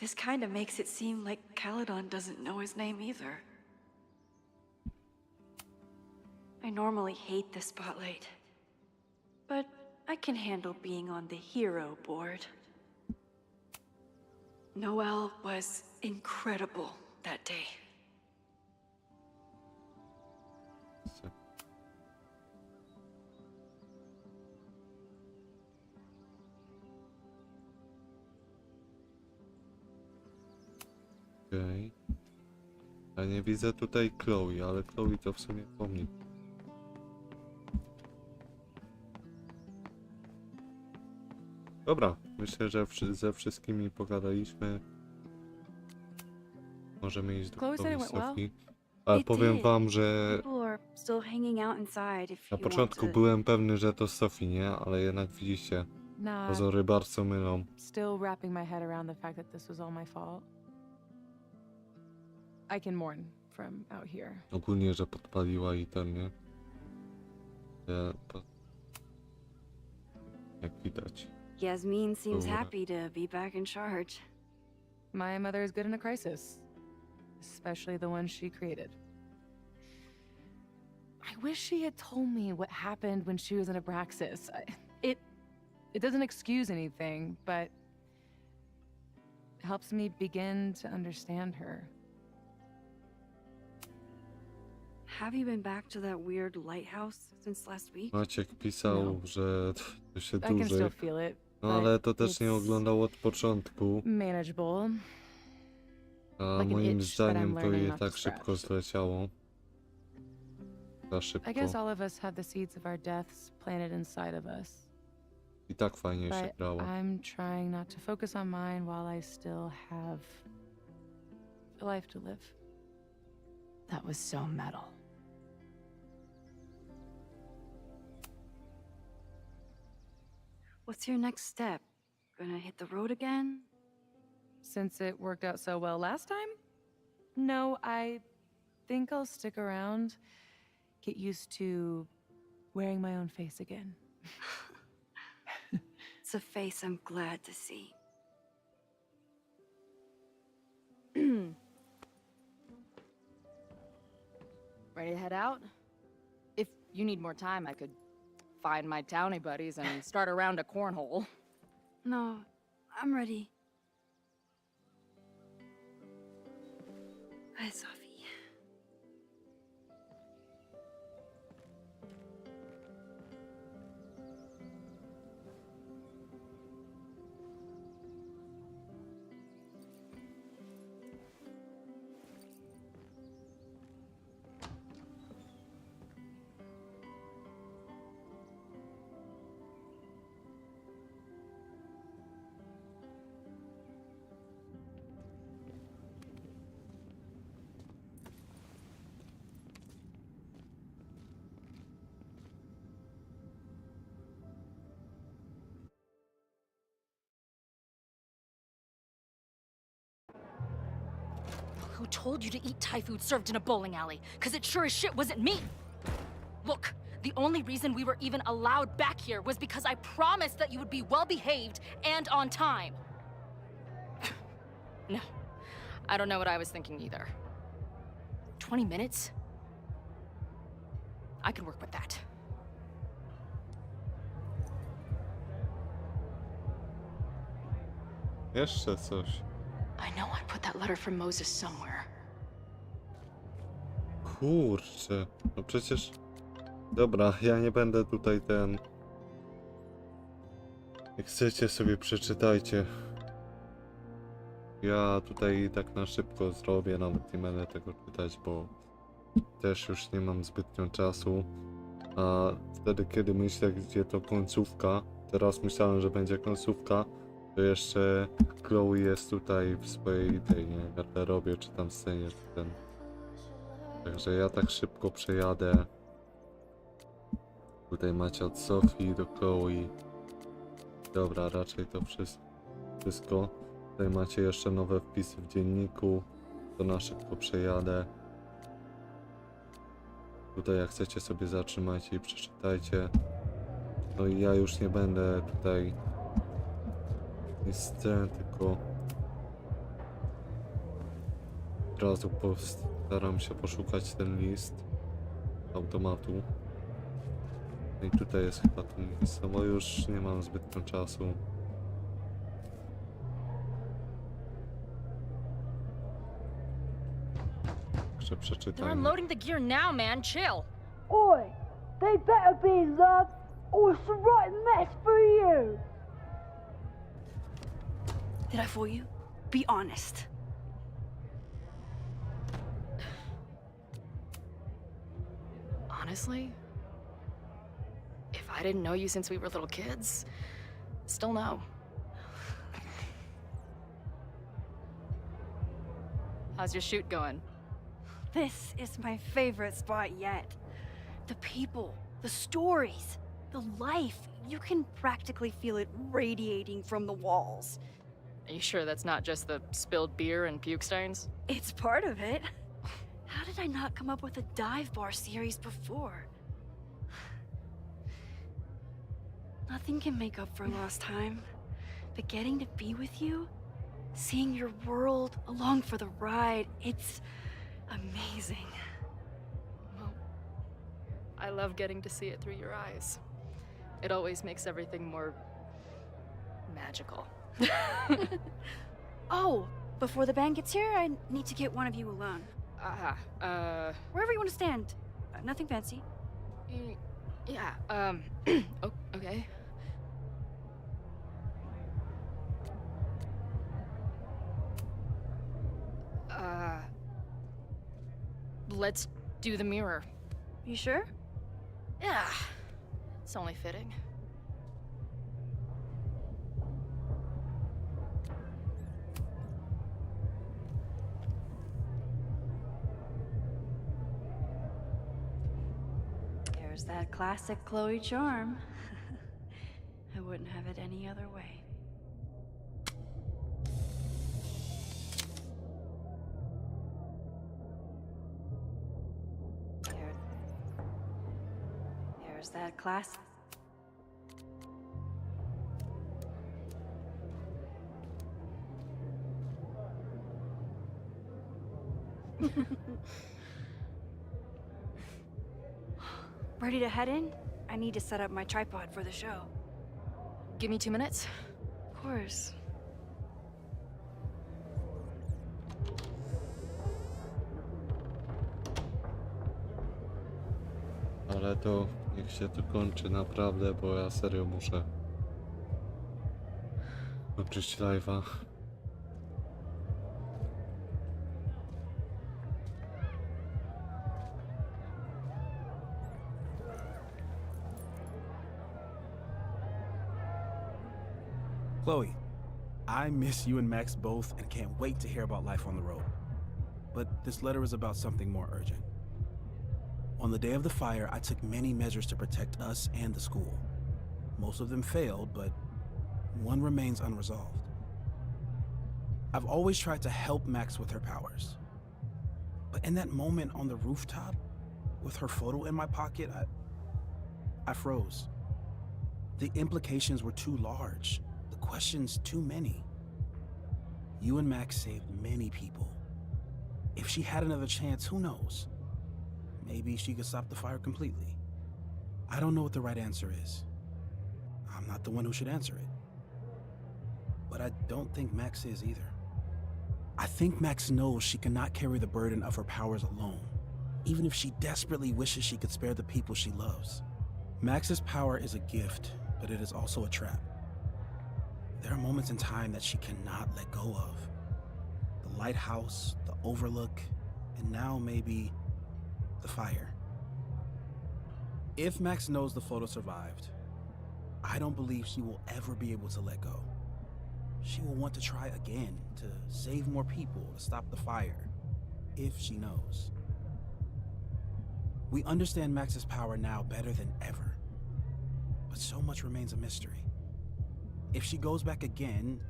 Speaker 2: this kind of makes it seem like Caledon doesn't know his name either. I normally hate the spotlight, but I can handle being on the hero board. Noel was incredible that day.
Speaker 1: Okej. Ja nie widzę tutaj Chloe, ale Chloe to w sumie pomni. Dobra, myślę, że ze wszystkimi pogadaliśmy. Możemy iść do
Speaker 2: Chloe said it went well.
Speaker 1: Sofii. Ale
Speaker 2: It
Speaker 1: powiem
Speaker 2: did.
Speaker 1: wam, że
Speaker 2: People are still hanging out inside if
Speaker 1: na
Speaker 2: you want
Speaker 1: początku
Speaker 2: to.
Speaker 1: byłem pewny, że to Sofii, nie? Ale jednak widzicie,
Speaker 6: Nah,
Speaker 1: pozory bardzo mylą.
Speaker 6: still wrapping my head around the fact that this was all my fault. I can mourn from out here.
Speaker 1: Ogólnie, że podpaliła i ten, nie? Jak widać.
Speaker 2: Yasmin seems
Speaker 1: Dobra.
Speaker 2: happy to be back in charge.
Speaker 6: My mother is good in a crisis, especially the one she created. I wish she had told me what happened when she was in Abraxas. It doesn't excuse anything, but helps me begin to understand her.
Speaker 2: Have you been back to that weird lighthouse since last week?
Speaker 1: Maciek pisał, że to się
Speaker 6: I can
Speaker 1: dłużej.
Speaker 6: still feel it,
Speaker 1: No
Speaker 6: but
Speaker 1: ale to też nie
Speaker 6: it's
Speaker 1: oglądał od początku.
Speaker 6: manageable.
Speaker 1: A
Speaker 6: Like an
Speaker 1: moim
Speaker 6: itch that I'm
Speaker 1: zdaniem to
Speaker 6: learning
Speaker 1: jej
Speaker 6: not to
Speaker 1: tak szybko
Speaker 6: scratch.
Speaker 1: zleciało. Za szybko.
Speaker 6: I guess all of us have the seeds of our deaths planted inside of us.
Speaker 1: I tak fajnie się
Speaker 6: But
Speaker 1: grało.
Speaker 6: I'm trying not to focus on mine while I still have a life to live.
Speaker 5: That was so metal.
Speaker 2: What's your next step? Gonna hit the road again?
Speaker 6: Since it worked out so well last time? No, I think I'll stick around, get used to wearing my own face again.
Speaker 2: It's a face I'm glad to see.
Speaker 12: Ready to head out? If you need more time, I could find my townie buddies and start a round of cornhole.
Speaker 2: No, I'm ready. Bye, Sophie.
Speaker 8: Who told you to eat Thai food served in a bowling alley? Because it sure as shit wasn't me! Look, the only reason we were even allowed back here was because I promised that you would be well-behaved and on time. No, I don't know what I was thinking either. 20 minutes? I can work with that.
Speaker 1: Jeszcze coś.
Speaker 8: I know I put that letter from Moses somewhere.
Speaker 1: Kurczę, no przecież... Dobra, ja nie będę tutaj ten... Jak chcecie sobie przeczytajcie. Ja tutaj tak na szybko zrobię, nawet nie będę tego czytać, bo też już nie mam zbytnio czasu. A wtedy, kiedy myślę, gdzie to końcówka, teraz myślałem, że będzie końcówka, to jeszcze Chloe jest tutaj w swojej tej garderobie, czy tam scenie, czy ten. Także ja tak szybko przejadę. Tutaj macie od Sophie do Chloe. Dobra, raczej to wszystko. Tutaj macie jeszcze nowe wpisy w dzienniku. To na szybko przejadę. Tutaj jak chcecie sobie zatrzymajcie i przeczytajcie. No i ja już nie będę tutaj nic scen, tylko od razu postaram się poszukać ten list automatu. I tutaj jest chyba ten list, no bo już nie mam zbytnio czasu. Jeszcze
Speaker 8: They're
Speaker 1: przeczytajmy.
Speaker 8: unloading the gear now, man. Chill.
Speaker 22: Oi, they better be, love, or it's a right mess for you.
Speaker 2: Did I fool you? Be honest.
Speaker 8: Honestly, if I didn't know you since we were little kids, still no. How's your shoot going?
Speaker 2: This is my favorite spot yet. The people, the stories, the life. You can practically feel it radiating from the walls.
Speaker 8: Are you sure that's not just the spilled beer and puke stains?
Speaker 2: It's part of it. How did I not come up with a dive bar series before? Nothing can make up for lost time. But getting to be with you, seeing your world along for the ride, it's amazing.
Speaker 6: Well, I love getting to see it through your eyes. It always makes everything more magical.
Speaker 2: Oh, before the band gets here, I need to get one of you alone. Wherever you want to stand. Nothing fancy.
Speaker 6: Yeah, okay. Let's do the mirror.
Speaker 2: You sure?
Speaker 6: Yeah, it's only fitting.
Speaker 2: There's that classic Chloe charm. I wouldn't have it any other way. There's that class. Ready to head in? I need to set up my tripod for the show.
Speaker 6: Give me 2 minutes.
Speaker 2: Of course.
Speaker 1: Ale to niech się to kończy naprawdę, bo ja serio muszę kończyć live'a.
Speaker 3: Chloe, I miss you and Max both and can't wait to hear about life on the road. But this letter is about something more urgent. On the day of the fire, I took many measures to protect us and the school. Most of them failed, but one remains unresolved. I've always tried to help Max with her powers. But in that moment on the rooftop, with her photo in my pocket, I froze. The implications were too large. The questions too many. You and Max saved many people. If she had another chance, who knows? Maybe she could stop the fire completely. I don't know what the right answer is. I'm not the one who should answer it. But I don't think Max is either. I think Max knows she cannot carry the burden of her powers alone, even if she desperately wishes she could spare the people she loves. Max's power is a gift, but it is also a trap. There are moments in time that she cannot let go of. The lighthouse, the overlook, and now maybe the fire. If Max knows the photo survived, I don't believe she will ever be able to let go. She will want to try again, to save more people, to stop the fire, if she knows. We understand Max's power now better than ever, but so much remains a mystery. If she goes back again,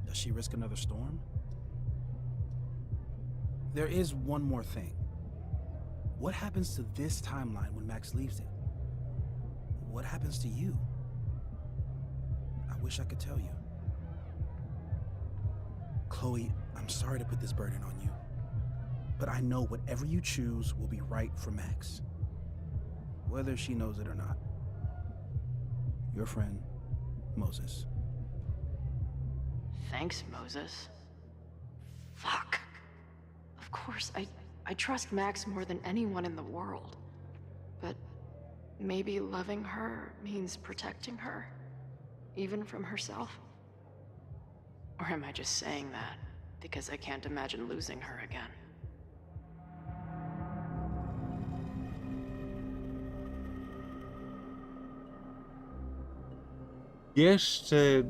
Speaker 3: does she risk another storm? There is one more thing. What happens to this timeline when Max leaves it? What happens to you? I wish I could tell you. Chloe, I'm sorry to put this burden on you, but I know whatever you choose will be right for Max, whether she knows it or not. Your friend, Moses.
Speaker 4: Thanks, Moses. Fuck. Of course, I trust Max more than anyone in the world. But maybe loving her means protecting her, even from herself? Or am I just saying that because I can't imagine losing her again?
Speaker 1: Jeszcze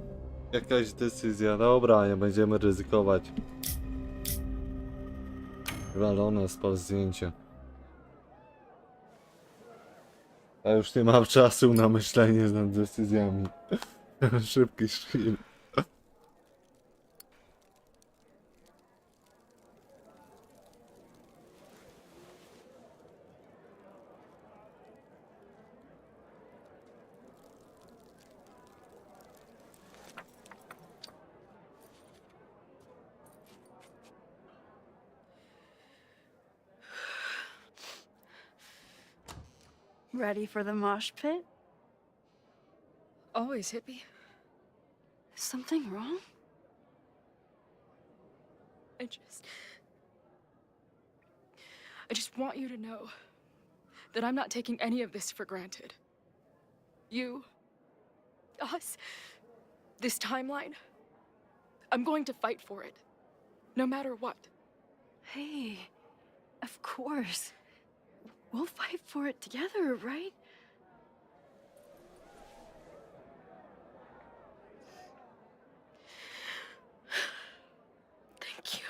Speaker 1: jakaś decyzja. Dobra, nie będziemy ryzykować. Walone, spal zdjęcie. A już nie mam czasu na myślenie nad decyzjami. Szybki stream.
Speaker 2: Ready for the mosh pit?
Speaker 6: Always hippie.
Speaker 2: Something wrong?
Speaker 6: I just want you to know that I'm not taking any of this for granted. You, us, this timeline, I'm going to fight for it, no matter what.
Speaker 2: Hey, of course. We'll fight for it together, right?
Speaker 6: Thank you.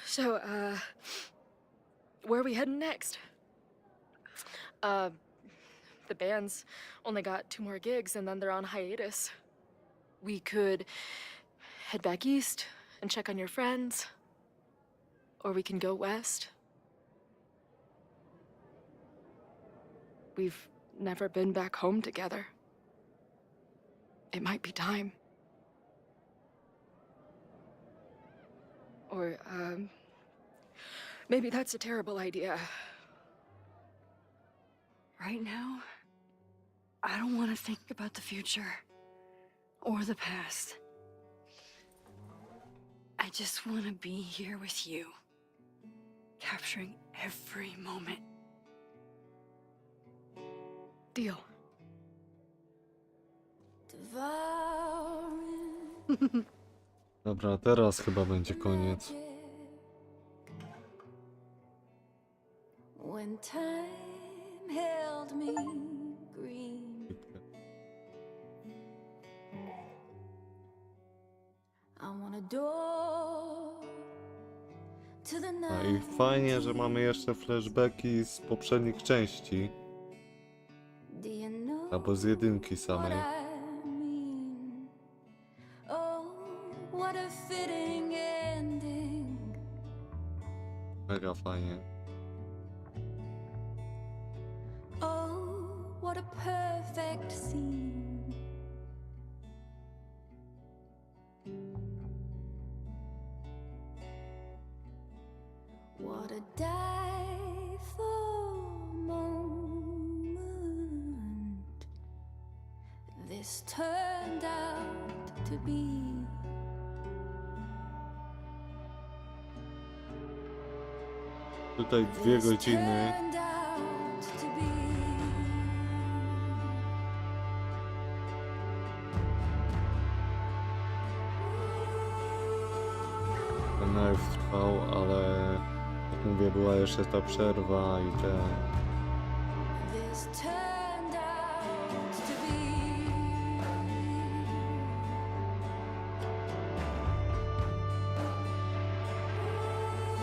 Speaker 6: So, where are we heading next? The band's only got 2 more gigs and then they're on hiatus. We could head back east and check on your friends, or we can go west. We've never been back home together. It might be time. Or, maybe that's a terrible idea.
Speaker 2: Right now, I don't want to think about the future or the past. I just want to be here with you, capturing every moment.
Speaker 6: Deal.
Speaker 1: Dobra, teraz chyba będzie koniec.
Speaker 15: When time held me green, I want a door to the
Speaker 1: No i
Speaker 15: night.
Speaker 1: fajnie, że mamy jeszcze flashbacki z poprzednich części.
Speaker 15: Do you know
Speaker 1: Albo z jedynki
Speaker 15: what
Speaker 1: samej.
Speaker 15: I mean? Oh, what a fitting ending.
Speaker 1: Mega fajnie.
Speaker 15: Oh, what a perfect scene. What a for moment this turned out to be.
Speaker 1: Tutaj 2 godziny.
Speaker 15: Turned out to be.
Speaker 1: Ten live trwał, ale jak mówię, była jeszcze ta przerwa i te...
Speaker 15: This turned out to be.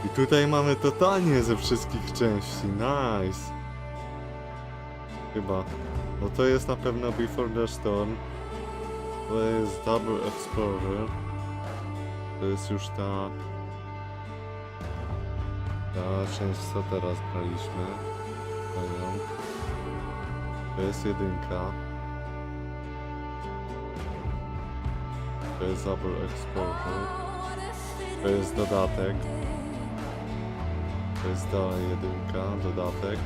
Speaker 1: I tutaj mamy totalnie ze wszystkich części. Nice! Chyba. No to jest na pewno Before the Storm. To jest Double Exposure. To jest już ta część, co teraz graliśmy. To jest jedynka. To jest Double Exposure. To jest dodatek. To jest dalej jedynka, dodatek.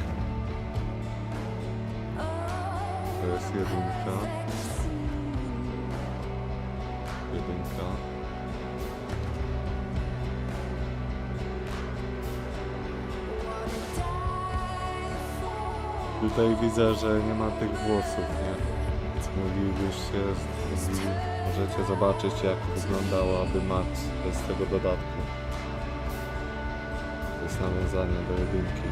Speaker 1: To jest jedynka. Jedynka. Tutaj widzę, że nie ma tych włosów, nie? Możecie zobaczyć, jak wyglądałaby Max bez tego dodatku. To jest nawiązanie do jedynki.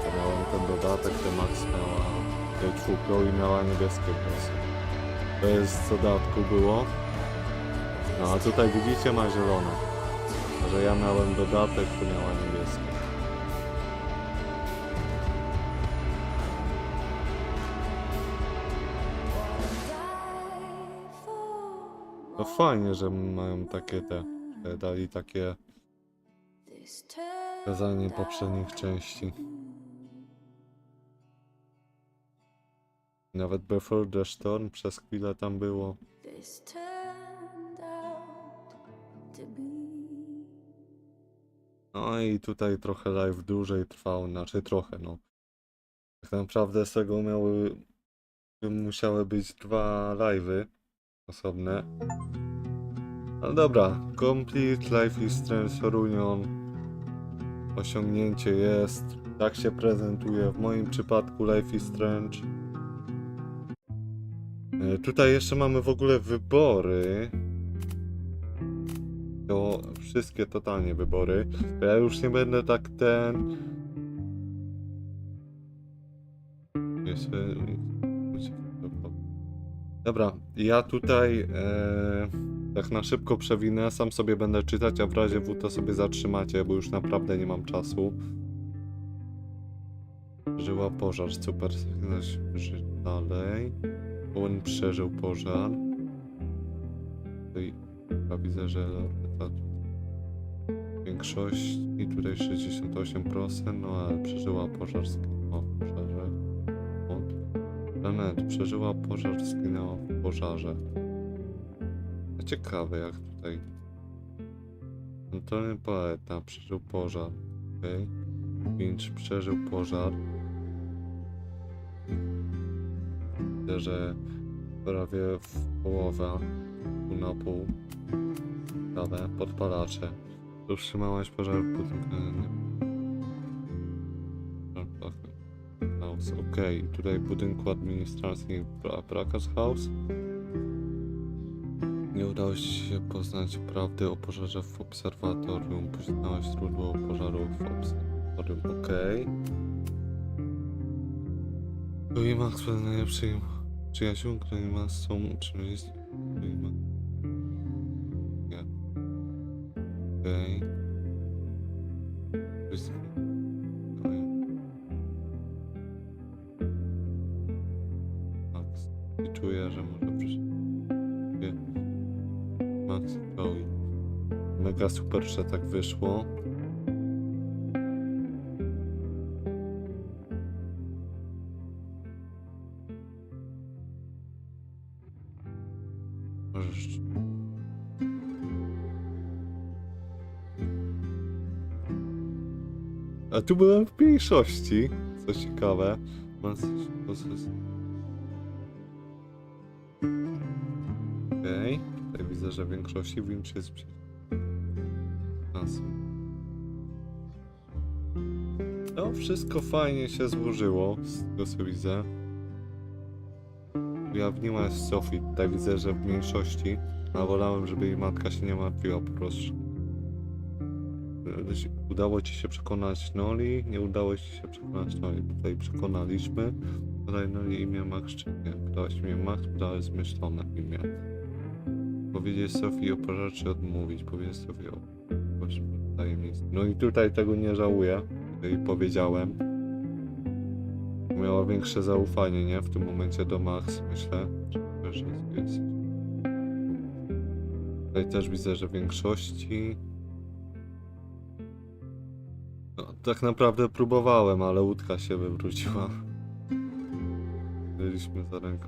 Speaker 1: To miałem ten dodatek, to Max miała czwórką i miała niebieskie włosy. To jest z dodatku było. No a tutaj widzicie, ma zielone. A że ja miałem dodatek, to miała niebieskie. To fajnie, że mają takie dali takie pokazanie poprzednich części. Nawet Before the Storm przez chwilę tam było.
Speaker 15: This turned out to be.
Speaker 1: No i tutaj trochę live dłużej trwał, znaczy trochę, no. Tak naprawdę z tego musiały być 2 live'y osobne. No dobra, Complete Life is Strange Reunion. Osiągnięcie jest. Tak się prezentuje w moim przypadku Life is Strange. Tutaj jeszcze mamy w ogóle wybory. To wszystkie totalnie wybory. Ja już nie będę tak Dobra, ja tutaj tak na szybko przewinę, sam sobie będę czytać, a w razie W to sobie zatrzymacie, bo już naprawdę nie mam czasu. Przeżyła pożar, super, dalej. On przeżył pożar. Tutaj widzę, że większość i tutaj 68%, no ale przeżyła pożar, zginęła w pożarze. Janet przeżyła pożar, zginęła w pożarze. Ciekawe jak tutaj. Antony Poeta przeżył pożar. Okay. Finch przeżył pożar. Widzę, że prawie w połowę, pół na pół. Ciekawe, podpalacze. Tu wstrzymałaś pożar w budynku. House, okej. Tutaj w budynku administracji Brakas House. Nie udało ci się poznać prawdy o pożarze w obserwatorium. Poznałaś źródło pożaru w obserwatorium, okej. Chloe Max był najlepszym przyjaciół, Chloe Max są czymś. Nie. Okej. Max. I czuję, że może przyjść. Max i Chloe. Mega super, że tak wyszło. Możesz... A tu byłem w mniejszości, co ciekawe. Okej, tutaj widzę, że w większości Winch jest nas. No, wszystko fajnie się złożyło, z tego co widzę. Ujawniła jest Sophie, tutaj widzę, że w mniejszości, a wolałem, żeby jej matka się nie martwiła po prostu. Udało ci się przekonać Noli, nie udało ci się przekonać Noli. Tutaj przekonaliśmy. Podaj Noli imię Max czy nie? Podałaś imię Max, podałeś zmyślone imię. Powiedzieć Sophie o pożarze czy odmówić? Powiedzieć Sophie o tajemnicy. No i tutaj tego nie żałuję, że jej powiedziałem. Miała większe zaufanie, nie? W tym momencie do Max, myślę. Że jest. Tutaj też widzę, że w większości... No, tak naprawdę próbowałem, ale łódka się wywróciła. Byliśmy za ręką.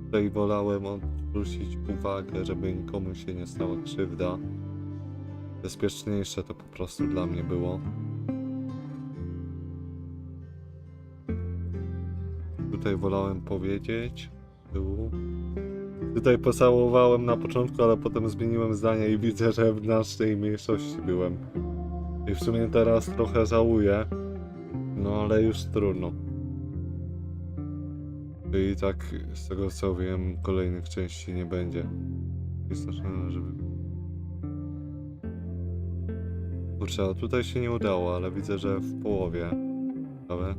Speaker 1: Tutaj wolałem odwrócić uwagę, żeby nikomu się nie stała krzywda. Bezpieczniejsze to po prostu dla mnie było. Tutaj wolałem powiedzieć. Tutaj pocałowałem na początku, ale potem zmieniłem zdanie i widzę, że w naszej mniejszości byłem. I w sumie teraz trochę żałuję. No ale już trudno. I tak z tego co wiem, kolejnych części nie będzie. Wystarczająco, żeby... Kurczę, a tutaj się nie udało, ale widzę, że w połowie. Ale...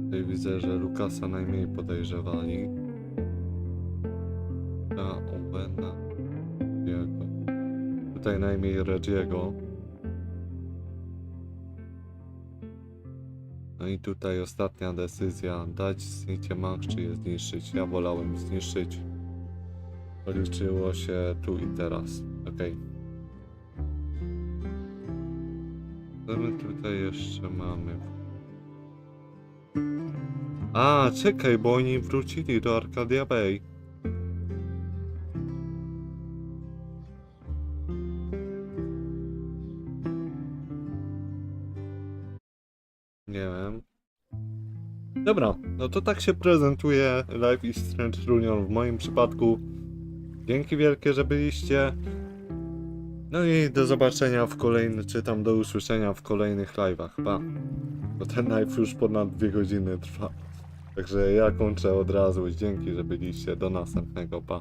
Speaker 1: Tutaj widzę, że Lukasa najmniej podejrzewali. A Owena... Jego. Tutaj najmniej Reggie'ego. No i tutaj ostatnia decyzja. Dać znicie Max czy je zniszczyć. Ja wolałem zniszczyć. Liczyło się tu i teraz. Okej. Co my tutaj jeszcze mamy? A, czekaj, bo oni wrócili do Arcadia Bay. Nie wiem. Dobra, no to tak się prezentuje Life is Strange Reunion w moim przypadku. Dzięki wielkie, że byliście. No i do zobaczenia w kolejnych, czy tam do usłyszenia w kolejnych live'ach, pa. Bo ten live już ponad 2 godziny trwa. Także ja kończę od razu. Dzięki, że byliście. Do następnego, pa.